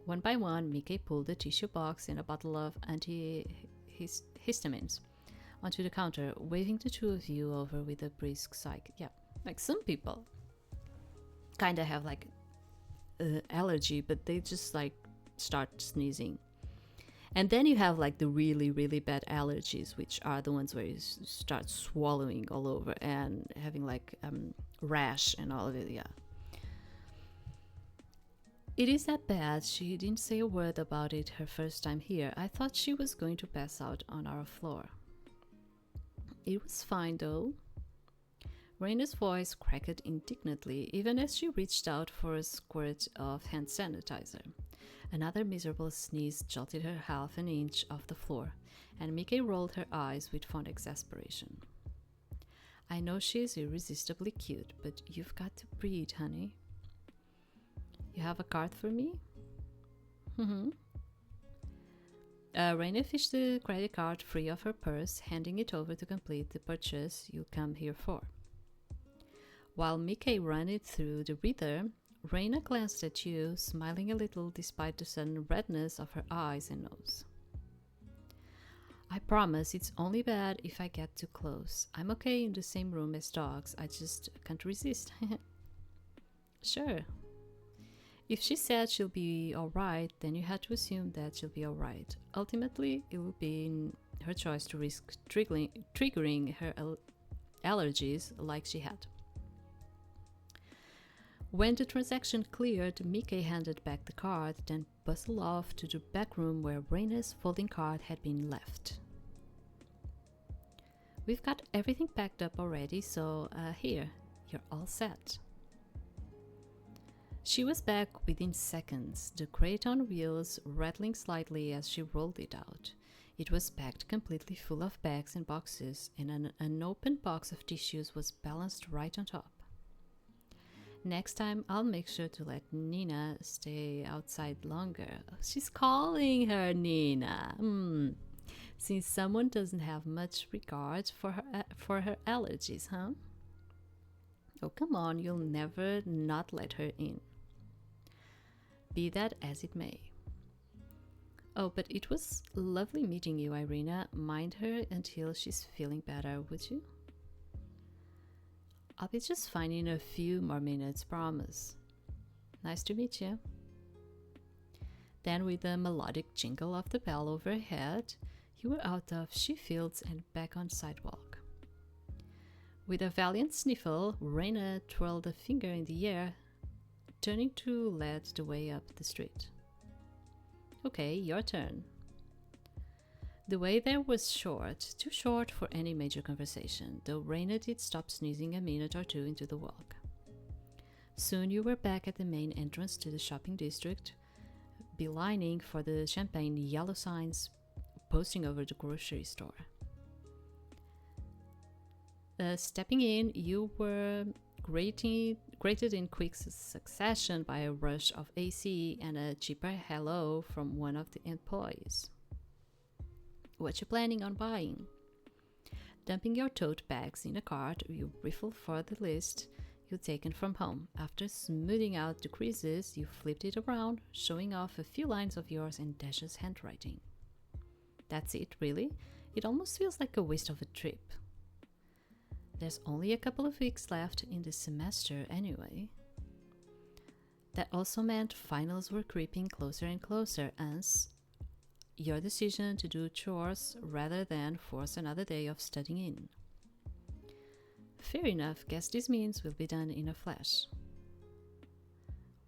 One by one, Mickey pulled a tissue box and a bottle of antihistamines onto the counter, waving the two of you over with a brisk sigh. Yeah, like some people kind of have like allergy, but they just like start sneezing. And then you have like the really, really bad allergies, which are the ones where you start swallowing all over and having like rash and all of it. Yeah. It is that bad. She didn't say a word about it her first time here. I thought she was going to pass out on our floor. It was fine though. Raina's voice cracked indignantly, even as she reached out for a squirt of hand sanitizer. Another miserable sneeze jolted her half an inch off the floor, and Mickey rolled her eyes with fond exasperation. I know she is irresistibly cute, but you've got to breathe, honey. You have a card for me? Raina fished the credit card free of her purse, handing it over to complete the purchase you come here for. While Mickey ran it through the reader, Raina glanced at you, smiling a little despite the sudden redness of her eyes and nose. I promise it's only bad if I get too close. I'm okay in the same room as dogs, I just can't resist. Sure, If she said she'll be alright, then you had to assume that she'll be alright. Ultimately, it would be in her choice to risk triggering her allergies like she had. When the transaction cleared, Mickey handed back the card, then bustled off to the back room where Raina's folding card had been left. We've got everything packed up already, so here, you're all set. She was back within seconds, the crate on wheels rattling slightly as she rolled it out. It was packed completely full of bags and boxes, and an unopened box of tissues was balanced right on top. Next time, I'll make sure to let Nina stay outside longer. She's calling her Nina. Since someone doesn't have much regard for her allergies, huh? Oh, come on, you'll never not let her in. Be that as it may. Oh, but it was lovely meeting you, Irina. Mind her until she's feeling better, would you? I'll be just fine in a few more minutes, promise. Nice to meet you. Then, with the melodic jingle of the bell overhead, you were out of Sheffields and back on sidewalk. With a valiant sniffle, Raina twirled a finger in the air, turning to lead the way up the street. Okay, your turn. The way there was short, too short for any major conversation, though Raina did stop sneezing a minute or two into the walk. Soon you were back at the main entrance to the shopping district, beelining for the champagne yellow signs posting over the grocery store. Stepping in, you were greeted in quick succession by a rush of AC and a cheaper hello from one of the employees. What you planning on buying? Dumping your tote bags in a cart, you riffled for the list you'd taken from home. After smoothing out the creases, you flipped it around, showing off a few lines of yours and Dash's handwriting. That's it, really? It almost feels like a waste of a trip. There's only a couple of weeks left in the semester anyway. That also meant finals were creeping closer and closer, hence your decision to do chores rather than force another day of studying in. Fair enough, guess this means we'll be done in a flash.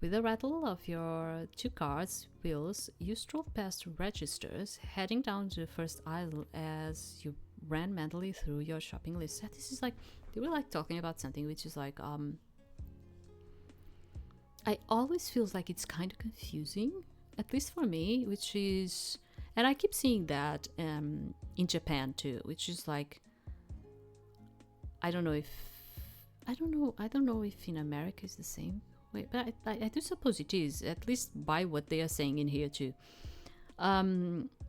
With a rattle of your 2 cars' wheels, you strolled past registers, heading down the first aisle as you ran mentally through your shopping list. This is like, they were like talking about something which is like, I always feels like it's kind of confusing, at least for me, which is, and I keep seeing that in Japan too, which is like, I don't know if in America is the same way, but I do suppose it is, at least by what they are saying in here too.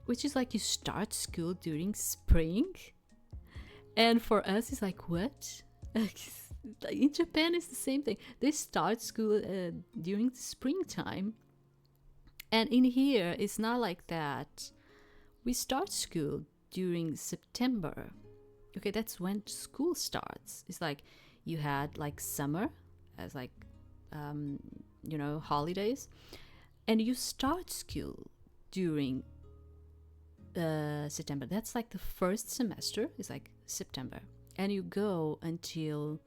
Which is like you start school during spring, and for us it's like, what? In Japan it's the same thing. They start school during the springtime, and in here it's not like that. We start school during September. Okay, that's when school starts. It's like you had like summer as like holidays, and you start school during September. That's like the first semester is like September, and you go until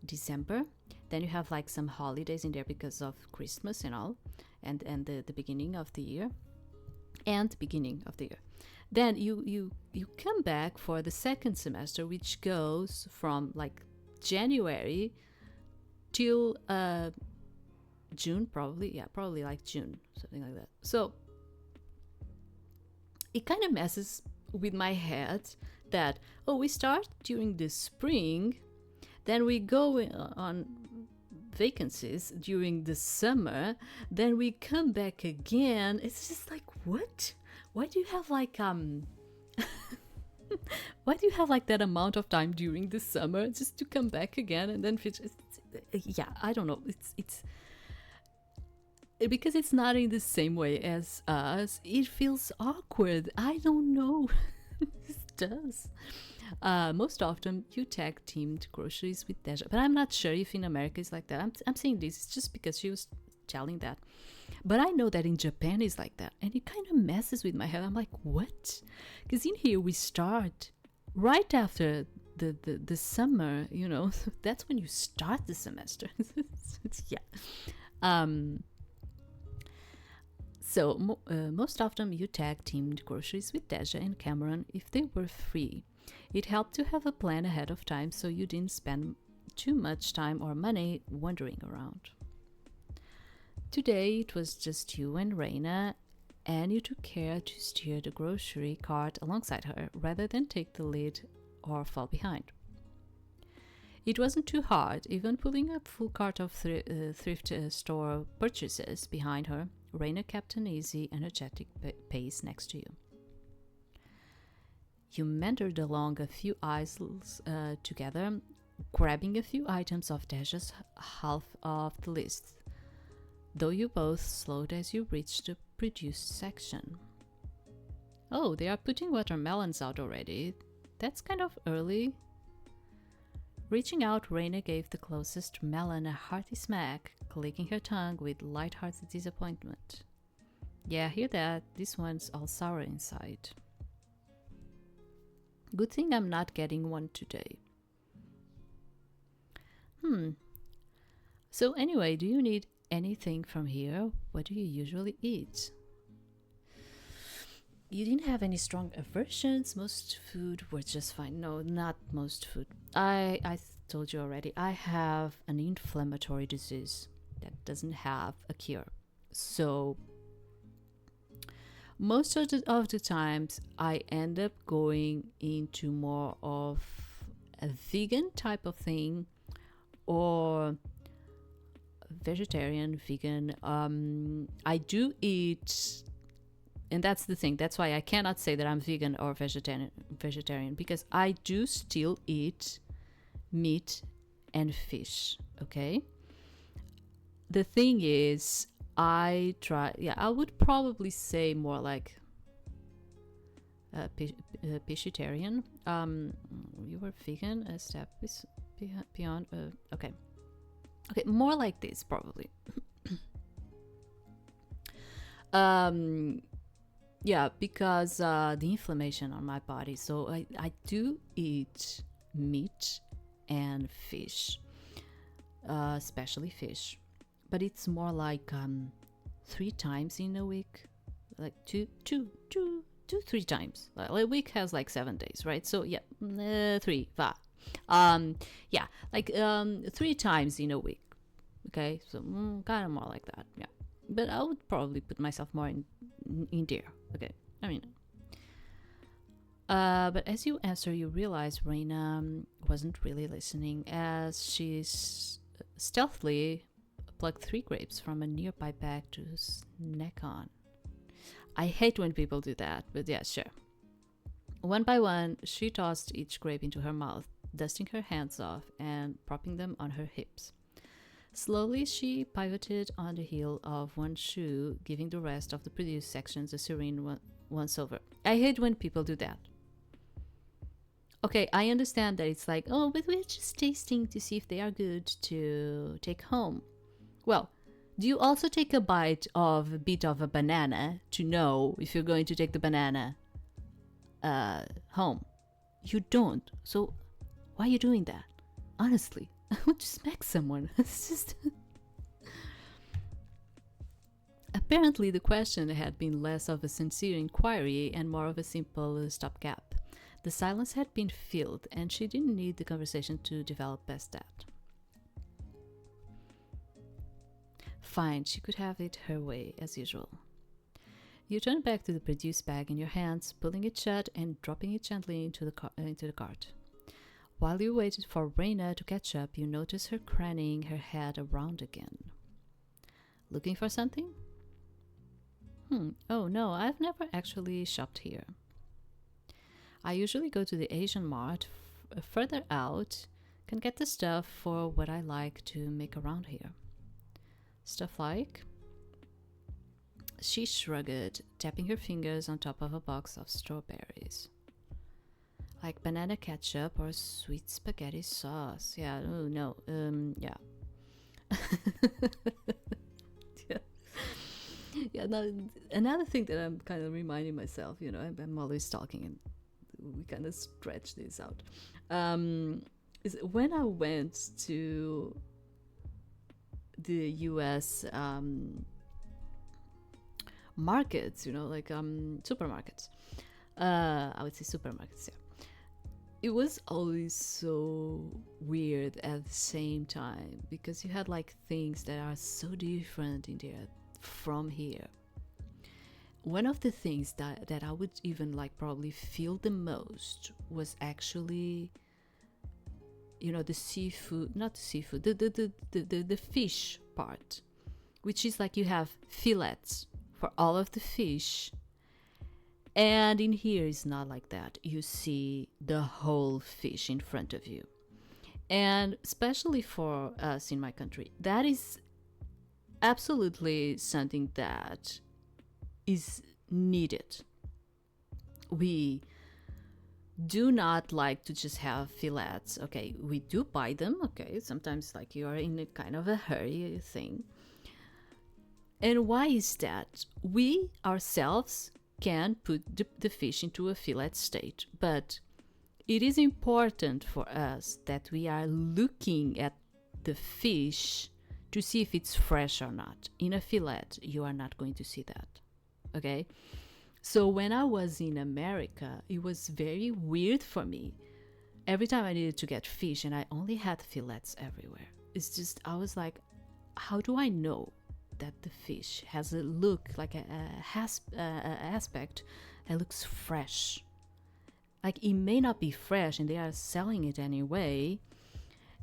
December. Then you have like some holidays in there because of Christmas and all, and the beginning of the year. Then you come back for the second semester, which goes from like January till June, probably like June, something like that. So it kind of messes with my head that, we start during the spring, then we go on vacancies during the summer, then we come back again. It's just like, what? Why do you have like why do you have like that amount of time during the summer just to come back again and then finish? I don't know. It's because it's not in the same way as us. It feels awkward. I don't know. It does. Most often you tag teamed groceries with Deja, but I'm not sure if in America it's like that. I'm saying this, it's just because she was telling that. But I know that in Japan is like that, and it kind of messes with my head. I'm like, what? Because in here we start right after the summer, you know. That's when you start the semester. Yeah. So most often you tag teamed groceries with Deja and Cameron if they were free. It helped to have a plan ahead of time so you didn't spend too much time or money wandering around. Today it was just you and Reina, and you took care to steer the grocery cart alongside her rather than take the lead or fall behind. It wasn't too hard, even pulling a full cart of thrift store purchases behind her. Reina kept an easy, energetic pace next to you. You meandered along a few aisles together, grabbing a few items off Deja's half of the list, though you both slowed as you reached the produce section. Oh, they are putting watermelons out already. That's kind of early. Reaching out, Reina gave the closest melon a hearty smack, clicking her tongue with light-hearted disappointment. Yeah, hear that. This one's all sour inside. Good thing I'm not getting one today. So anyway, do you need anything from here? What do you usually eat? You didn't have any strong aversions. Most food was just fine. No, not most food. I told you already. I have an inflammatory disease that doesn't have a cure. So most of the times I end up going into more of a vegan type of thing, or vegetarian, vegan. I do eat, and that's the thing. That's why I cannot say that I'm vegan or vegetarian, because I do still eat meat and fish. Okay. The thing is, I would probably say more like pescatarian. You were vegan, a step beyond. Okay, more like this probably. Yeah, because the inflammation on my body. So I do eat meat and fish, especially fish. But it's more like 3 times in a week, like 3 times. A week has like 7 days, right? So yeah, 3, yeah, like 3 times in a week. Okay, so kind of more like that. Yeah, but I would probably put myself more in there. Okay, I mean. But as you answer, you realize Reina wasn't really listening, as she's stealthily plucked 3 grapes from a nearby bag to snack on. I hate when people do that, but yeah, sure. One by one, she tossed each grape into her mouth, dusting her hands off and propping them on her hips. Slowly, she pivoted on the heel of one shoe, giving the rest of the produce sections a serene once-over. I hate when people do that. Okay, I understand that it's like, oh, but we're just tasting to see if they are good to take home. Well, do you also take a bit of a banana to know if you're going to take the banana home? You don't. So why are you doing that? Honestly, I want to smack someone. It's just... Apparently, the question had been less of a sincere inquiry and more of a simple stopgap. The silence had been filled, and she didn't need the conversation to develop past that. Fine, she could have it her way, as usual. You turned back to the produce bag in your hands, pulling it shut and dropping it gently into the cart. While you waited for Reina to catch up, you noticed her craning her head around again. Looking for something? Oh no, I've never actually shopped here. I usually go to the Asian Mart further out, can get the stuff for what I like to make around here. Stuff like? She shrugged, tapping her fingers on top of a box of strawberries. Like banana ketchup or sweet spaghetti sauce. Yeah, oh no, yeah. Yeah. Now, another thing that I'm kind of reminding myself, I'm always talking, and we kind of stretch this out. Is when I went to the U.S. Markets, like supermarkets. I would say supermarkets. Yeah. It was always so weird at the same time because you had like things that are so different in there from here. One of the things that I would even like probably feel the most was actually, the seafood, not the seafood, the fish part, which is like you have fillets for all of the fish. And in here it's not like that. You see the whole fish in front of you. And especially for us in my country, that is absolutely something that is needed. We do not like to just have fillets. Okay, we do buy them. Okay, sometimes like you are in a kind of a hurry thing. And why is that? We ourselves can put the fish into a fillet state, but it is important for us that we are looking at the fish to see if it's fresh or not. In a fillet, you are not going to see that. Okay? So when I was in America, it was very weird for me. Every time I needed to get fish and I only had fillets everywhere. It's just, I was like, how do I know that the fish has a look, like a aspect that looks fresh? Like it may not be fresh and they are selling it anyway.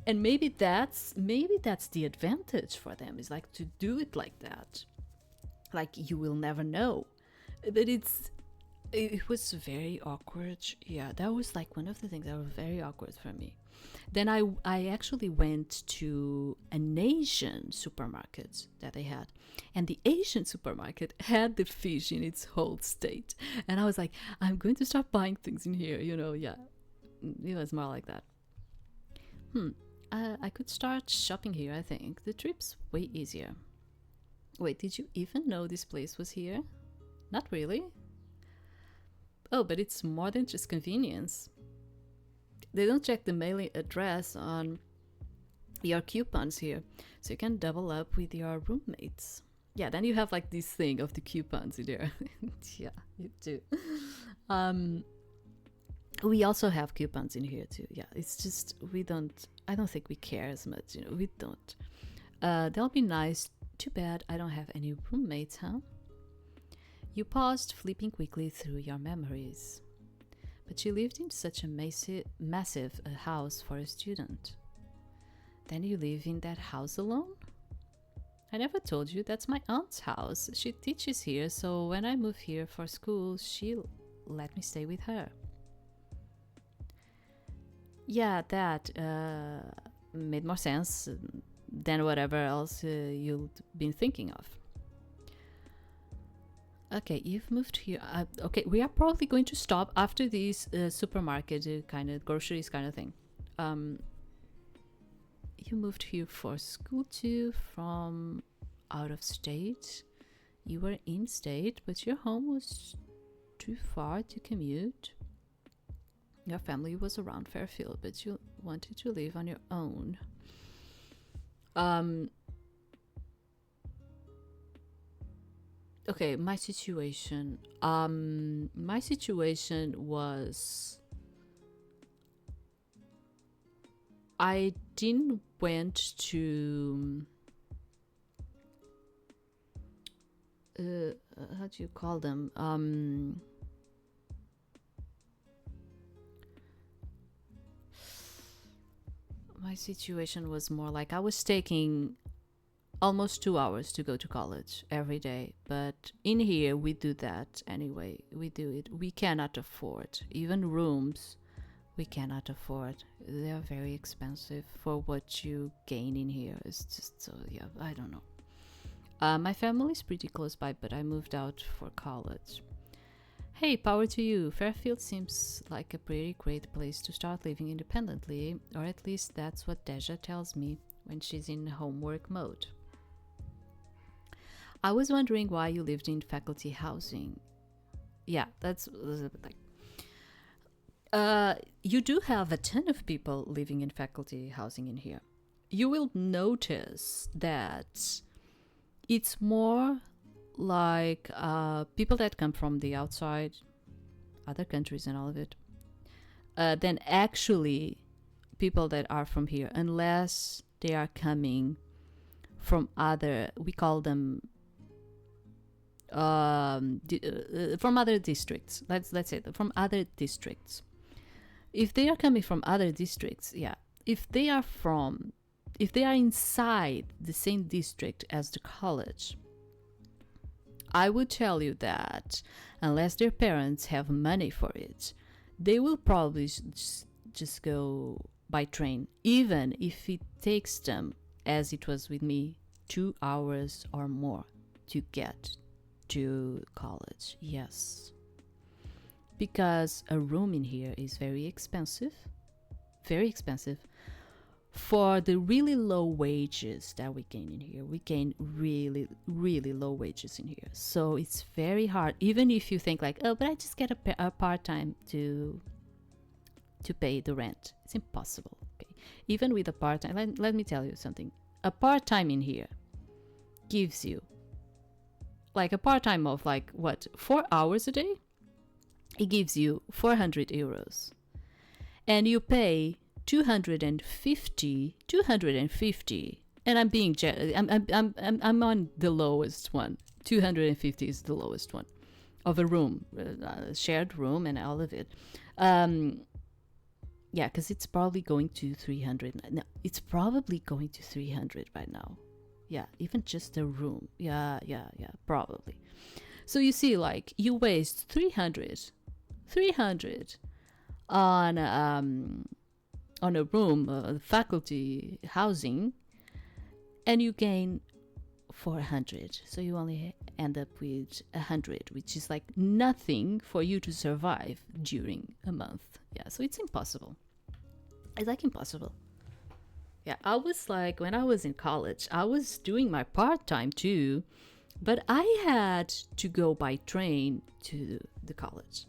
And maybe that's the advantage for them, is like to do it like that. Like you will never know. But it was very awkward. Yeah, that was like one of the things that was very awkward for me. Then I actually went to an Asian supermarket that they had. And the Asian supermarket had the fish in its whole state. And I was like, I'm going to start buying things in here, yeah. It was more like that. I could start shopping here, I think. The trip's way easier. Wait, did you even know this place was here? Not really. Oh, but it's more than just convenience. They don't check the mailing address on your coupons here, so you can double up with your roommates. Yeah, then you have like this thing of the coupons in there. Yeah, you do. We also have coupons in here too. Yeah, it's just I don't think we care as much, we don't. That'll be nice. Too bad I don't have any roommates, huh? You paused, flipping quickly through your memories. But you lived in such a massive house for a student. Then you live in that house alone? I never told you, that's my aunt's house. She teaches here, so when I move here for school, she'll let me stay with her. Yeah, that made more sense than whatever else you've been thinking of. Okay, you've moved here. Okay, we are probably going to stop after this supermarket kind of groceries kind of thing. You moved here for school too, from out of state. You were in state, but your home was too far to commute. Your family was around Fairfield, but you wanted to live on your own. Okay, my situation. My situation was I didn't went to how do you call them? My situation was more like I was taking almost 2 hours to go to college every day, but in here we do that anyway. We do it. We cannot afford even rooms. We cannot afford. They are very expensive for what you gain in here. It's just so, yeah, I don't know. My family is pretty close by, but I moved out for college. Hey, power to you. Fairfield seems like a pretty great place to start living independently, or at least that's what Deja tells me when she's in homework mode. I was wondering why you lived in faculty housing. Yeah, that's like you do have a ton of people living in faculty housing in here. You will notice that it's more like people that come from the outside, other countries and all of it, than actually people that are from here, unless they are coming from other, we call them from other districts. Let's say from other districts. If they are coming from other districts, yeah. If they are inside the same district as the college, I would tell you that unless their parents have money for it, they will probably just go by train, even if it takes them, as it was with me, 2 hours or more to get to college. Yes. Because a room in here is very expensive. Very expensive. For the really low wages that we gain in here, we gain really, really low wages in here. So it's very hard, even if you think like, oh, but I just get a part-time to pay the rent. It's impossible. Okay, even with a part-time, let me tell you something. A part-time in here gives you like a part-time of like what, 4 hours a day. It gives you 400 euros, and you pay 250, and I'm being I'm on the lowest one. 250 is the lowest one of a room, shared room, and all of it. Yeah, because it's probably going to 300. No, it's probably going to 300 right now. Yeah, even just a room. Yeah, probably. So you see, like, you waste 300 on a room, faculty housing, and you gain 400. So you only end up with 100, which is like nothing for you to survive during a month. Yeah, so it's impossible. It's like impossible. Yeah, I was like, when I was in college, I was doing my part-time too, but I had to go by train to the college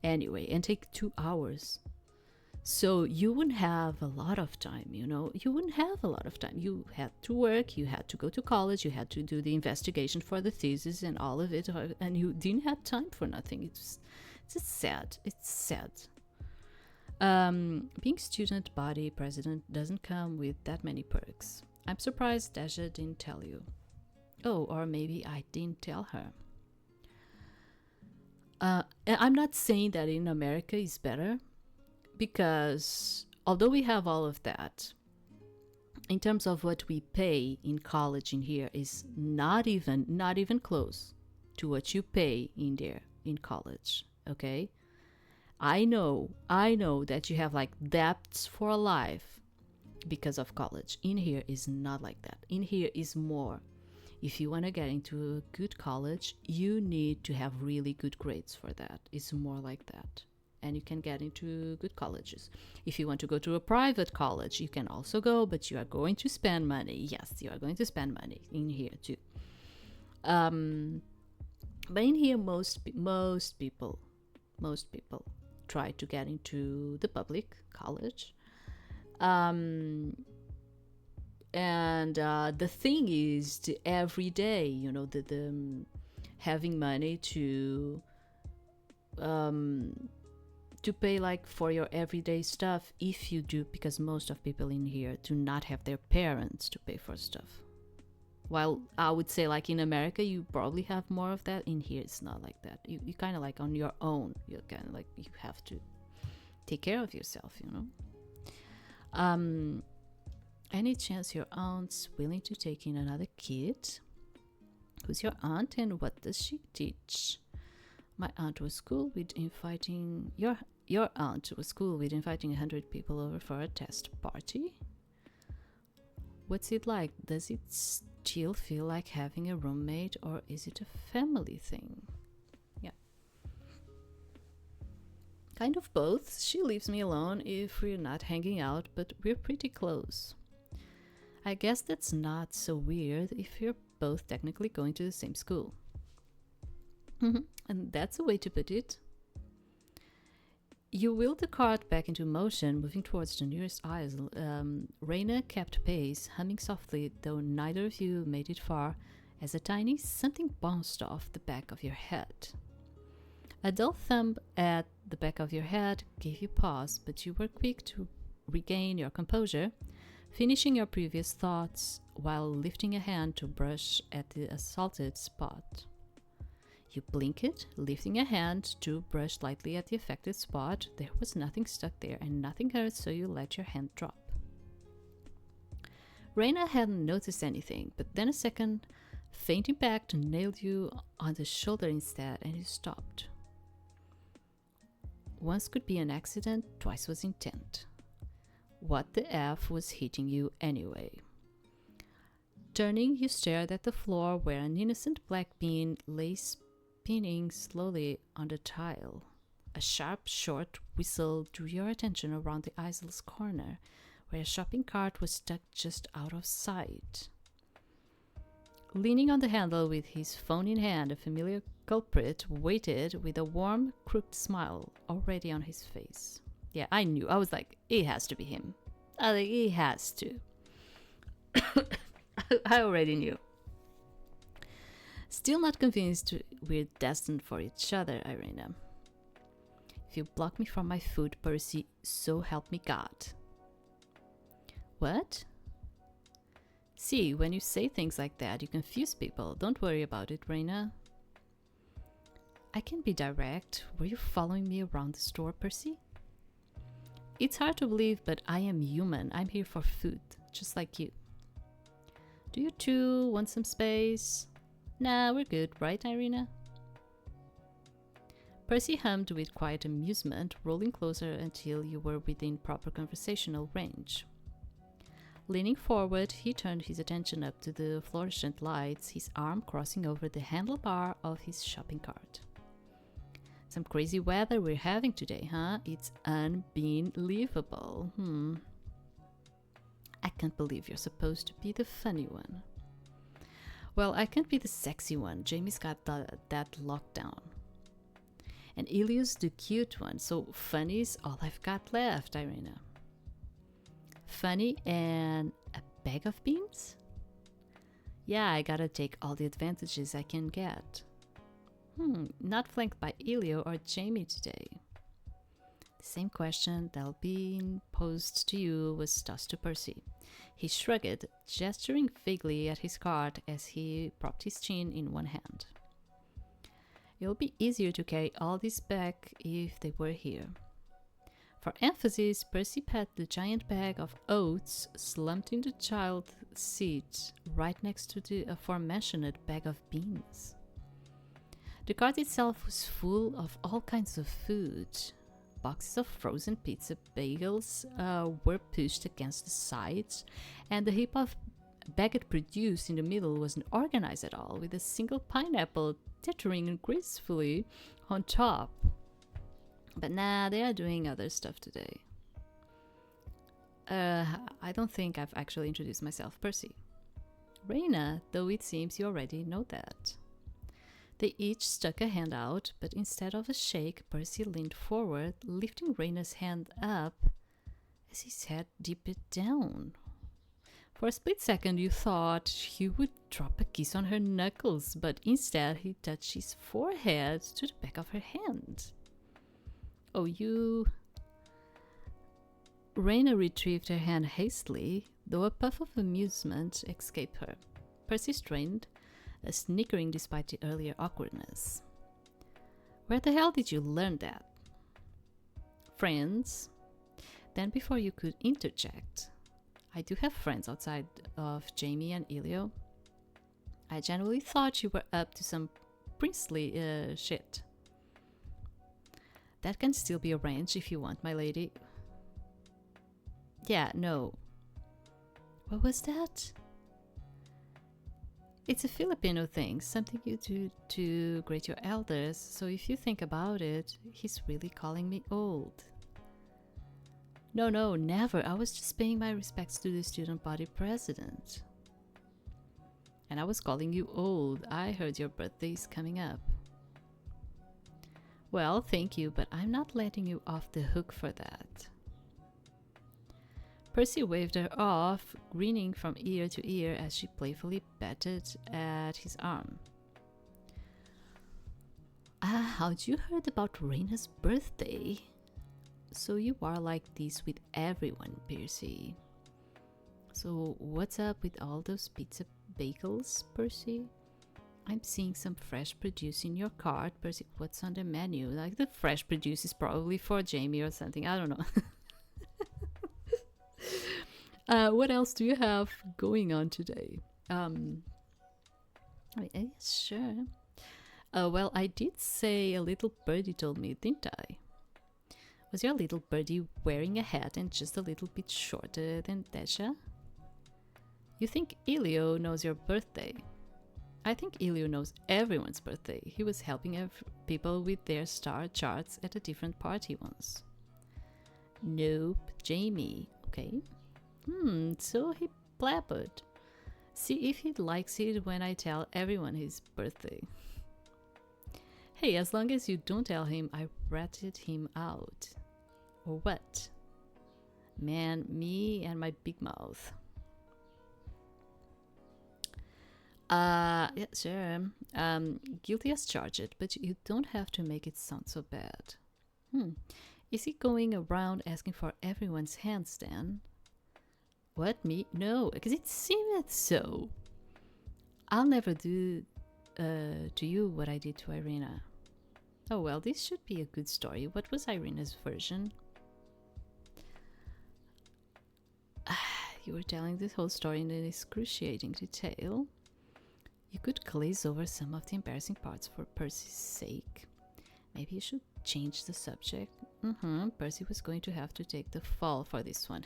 anyway and take 2 hours. So you wouldn't have a lot of time, you wouldn't have a lot of time. You had to work, you had to go to college, you had to do the investigation for the thesis and all of it, and you didn't have time for nothing. It's just sad. It's sad. Being student body president doesn't come with that many perks. I'm surprised Deja didn't tell you. Oh, or maybe I didn't tell her. I'm not saying that in America is better, because although we have all of that, in terms of what we pay in college in here is not even close to what you pay in there in college. Okay, I know that you have like debts for life because of college. In here is not like that. In here is more. If you want to get into a good college, you need to have really good grades for that. It's more like that. And you can get into good colleges. If you want to go to a private college, you can also go, but you are going to spend money. Yes, you are going to spend money in here too. But in here, most people try to get into the public college. And the thing is, every day, the having money to pay like for your everyday stuff, if you do, because most of people in here do not have their parents to pay for stuff. While I would say like in America, you probably have more of that. In here, it's not like that. You kind of like on your own. You kind of like, you have to take care of yourself, Any chance your aunt's willing to take in another kid? Who's your aunt and what does she teach? My aunt was cool with inviting your aunt was cool with inviting 100 people over for a test party. What's it like? Does it still feel like having a roommate, or is it a family thing? Yeah. Kind of both. She leaves me alone if we're not hanging out, but we're pretty close. I guess that's not so weird if your both technically going to the same school. And that's a way to put it. You wheeled the cart back into motion, moving towards the nearest aisle. Raina kept pace, humming softly, though neither of you made it far, as a tiny something bounced off the back of your head. A dull thump at the back of your head gave you pause, but you were quick to regain your composure, finishing your previous thoughts while lifting a hand to brush at the assaulted spot. You blinked, lifting a hand to brush lightly at the affected spot. There was nothing stuck there and nothing hurt, so you let your hand drop. Raina hadn't noticed anything, but then a second faint impact nailed you on the shoulder instead, and you stopped. Once could be an accident, twice was intent. What the F was hitting you anyway? Turning, you stared at the floor where an innocent black bean lay spinning slowly on the tile. A sharp, short whistle drew your attention around the aisle's corner, where a shopping cart was stuck just out of sight. Leaning on the handle with his phone in hand, a familiar culprit waited with a warm, crooked smile already on his face. Yeah, I knew. I was like, it has to be him. It has to. I already knew. Still not convinced we're destined for each other, Irina. If you block me from my food, Percy, so help me God. What? See, when you say things like that, you confuse people. Don't worry about it, Raina. I can be direct. Were you following me around the store, Percy? It's hard to believe, but I am human. I'm here for food, just like you. Do you two want some space? Nah, we're good, right, Irina? Percy hummed with quiet amusement, rolling closer until you were within proper conversational range. Leaning forward, he turned his attention up to the fluorescent lights, his arm crossing over the handlebar of his shopping cart. Some crazy weather we're having today, huh? It's unbelievable. I can't believe you're supposed to be the funny one. Well, I can't be the sexy one. Jamie's got that lockdown. And Ilia's the cute one, so funny's all I've got left, Irina. Funny and a bag of beans? Yeah, I gotta take all the advantages I can get. Not flanked by Ilio or Jamie today. The same question that'll be posed to you was tossed to Percy. He shrugged, gesturing vaguely at his cart as he propped his chin in one hand. It'll be easier to carry all this back if they were here. For emphasis, Percy pat the giant bag of oats slumped in the child seat right next to the aforementioned bag of beans. The cart itself was full of all kinds of food. Boxes of frozen pizza bagels were pushed against the sides, and the heap of baguette produce in the middle wasn't organized at all, with a single pineapple teetering gracefully on top. But nah, they are doing other stuff today. I don't think I've actually introduced myself, Percy. Raina, though it seems you already know that. They each stuck a hand out, but instead of a shake, Percy leaned forward, lifting Raina's hand up as his head dipped down. For a split second, you thought he would drop a kiss on her knuckles, but instead he touched his forehead to the back of her hand. Oh, you... Raina retrieved her hand hastily, though a puff of amusement escaped her. Percy strained, snickering despite the earlier awkwardness. Where the hell did you learn that? Friends? Then before you could interject, I do have friends outside of Jamie and Ilio. I genuinely thought you were up to some princely shit. That can still be arranged if you want, my lady. Yeah, no. What was that? It's a Filipino thing, something you do to greet your elders, so if you think about it, he's really calling me old. No, never. I was just paying my respects to the student body president. And I was calling you old. I heard your birthday's coming up. Well, thank you, but I'm not letting you off the hook for that. Percy waved her off, grinning from ear to ear as she playfully batted at his arm. How'd you heard about Raina's birthday? So you are like this with everyone, Percy. So what's up with all those pizza bagels, Percy? I'm seeing some fresh produce in your cart, Percy. What's on the menu? Like, the fresh produce is probably for Jamie or something. I don't know. What else do you have going on today? Sure. Well, I did say a little birdie told me, didn't I? Was your little birdie wearing a hat and just a little bit shorter than Dasha? You think Elio knows your birthday? I think Elio knows everyone's birthday. He was helping people with their star charts at a different party once. Nope, Jamie. Okay. So he blabbered. See if he likes it when I tell everyone his birthday. Hey, as long as you don't tell him I ratted him out. Or what? Man, me and my big mouth. Yeah, sure. Guilty as charged, but you don't have to make it sound so bad. Is he going around asking for everyone's hands then? What, me? No, because it seemed so. I'll never do to you what I did to Irina. Oh well, this should be a good story. What was Irina's version? You were telling this whole story in an excruciating detail. You could glaze over some of the embarrassing parts for Percy's sake. Maybe you should change the subject. Percy was going to have to take the fall for this one.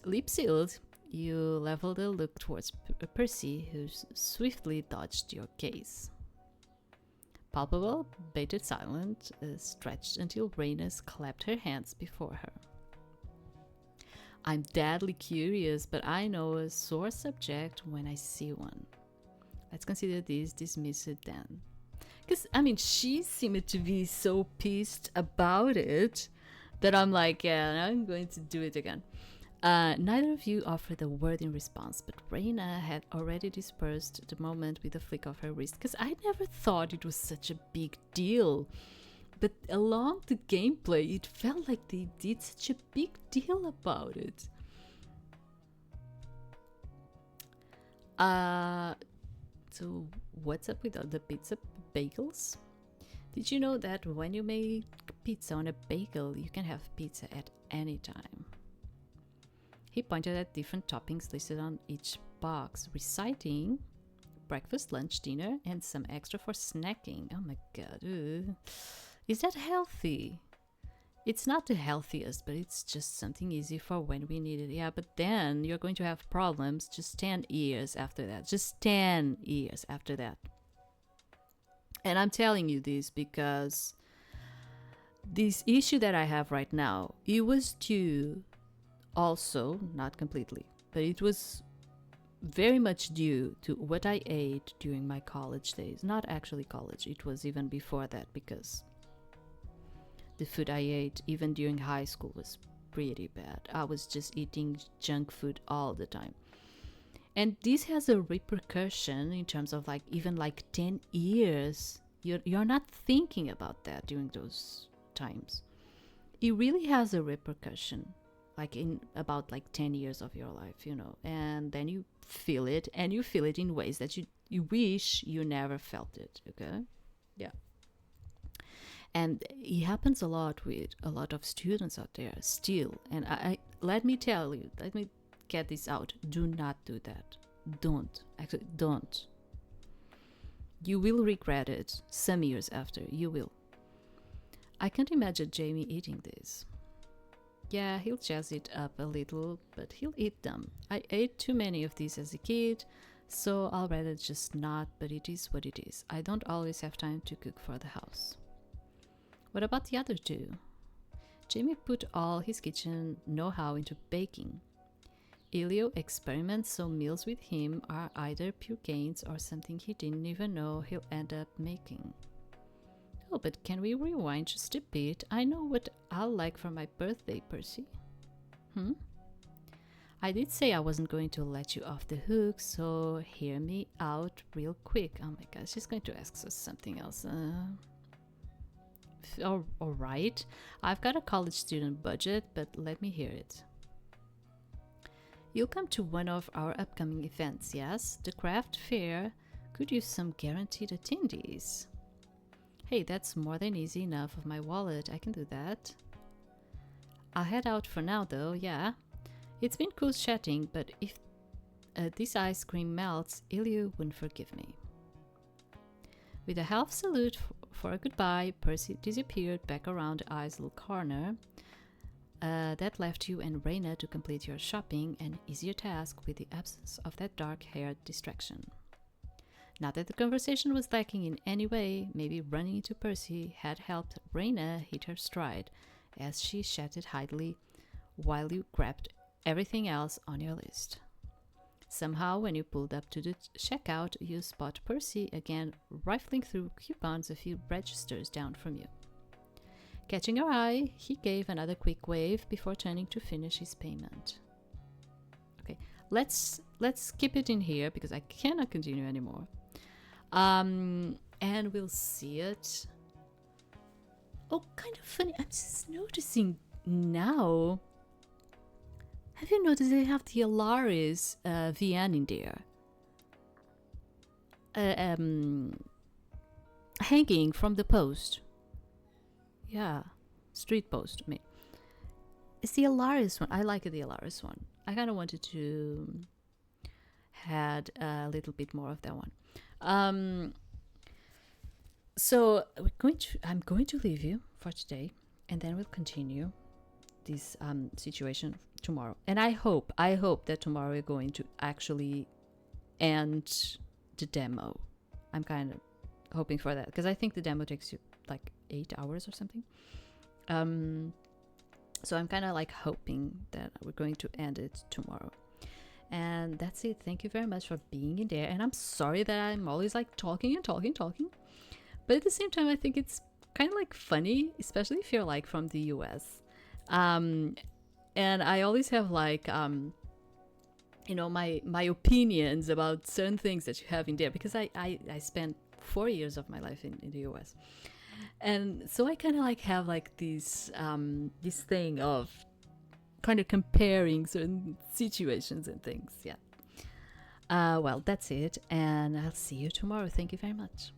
Lip sealed, you leveled a look towards Percy, who swiftly dodged your gaze. Palpable, baited silent, stretched until Raina's clapped her hands before her. I'm deadly curious, but I know a sore subject when I see one. Let's consider this dismissed then. Because, I mean, she seemed to be so pissed about it that I'm like, yeah, I'm going to do it again. Neither of you offered a word in response, but Raina had already dispersed the moment with a flick of her wrist, because I never thought it was such a big deal. But along the gameplay, it felt like they did such a big deal about it. So what's up with all the pizza bagels? Did you know that when you make pizza on a bagel, you can have pizza at any time? He pointed at different toppings listed on each box, reciting breakfast, lunch, dinner, and some extra for snacking. Oh my god. Ugh. Is that healthy? It's not the healthiest, but it's just something easy for when we need it. Yeah, but then you're going to have problems just 10 years after that. Just 10 years after that. And I'm telling you this because this issue that I have right now, it was due also, not completely, but it was very much due to what I ate during my college days. Not actually college, it was even before that, because the food I ate even during high school was pretty bad. I was just eating junk food all the time. And this has a repercussion in terms of like even like 10 years. You're not thinking about that during those times. It really has a repercussion, like in about like 10 years of your life, you know. And then you feel it, and you feel it in ways that you wish you never felt it, okay? Yeah. And it happens a lot with a lot of students out there still. And I let me tell you, let me get this out. Do not do that. Don't. Actually, don't. You will regret it some years after. You will. I can't imagine Jamie eating this. Yeah, he'll jazz it up a little, but he'll eat them. I ate too many of these as a kid, so I'll rather just not, but it is what it is. I don't always have time to cook for the house. What about the other two? Jamie put all his kitchen know-how into baking. Elio experiments, so meals with him are either pure gains or something he didn't even know he'll end up making. Oh, but can we rewind just a bit? I know what I'll like for my birthday, Percy. I did say I wasn't going to let you off the hook, so hear me out real quick. Oh my gosh, she's going to ask us something else. Alright, I've got a college student budget, but let me hear it. You'll come to one of our upcoming events, yes? The craft fair could use some guaranteed attendees. Hey, that's more than easy enough of my wallet. I can do that. I'll head out for now, though, yeah. It's been cool chatting, but if this ice cream melts, Ilya wouldn't forgive me. With a half salute for a goodbye, Percy disappeared back around the ice little corner. That left you and Reina to complete your shopping, an easier task with the absence of that dark-haired distraction. Not that the conversation was lacking in any way, maybe running into Percy had helped Reina hit her stride, as she chatted idly while you grabbed everything else on your list. Somehow, when you pulled up to the checkout, you spot Percy again rifling through coupons a few registers down from you. Catching your eye, he gave another quick wave before turning to finish his payment. Okay, let's keep it in here because I cannot continue anymore. And we'll see it. Oh, kind of funny. I'm just noticing now. Have you noticed they have the Alaris VN in there? Hanging from the post. Yeah, street post. I mean, it's the Alaris one. I like the Alaris one. I kind of wanted to had a little bit more of that one. So I'm going to leave you for today, and then we'll continue this situation tomorrow. And I hope that tomorrow we're going to actually end the demo. I'm kind of hoping for that because I think the demo takes you like 8 hours or something. So I'm kind of like hoping that we're going to end it tomorrow. And that's it. Thank you very much for being in there. And I'm sorry that I'm always like talking. But at the same time, I think it's kind of like funny, especially if you're like from the US. And I always have like, my opinions about certain things that you have in there because I spent 4 years of my life in the US. And so I kind of like have like this thing of kind of comparing certain situations and things. Yeah. Well, that's it. And I'll see you tomorrow. Thank you very much.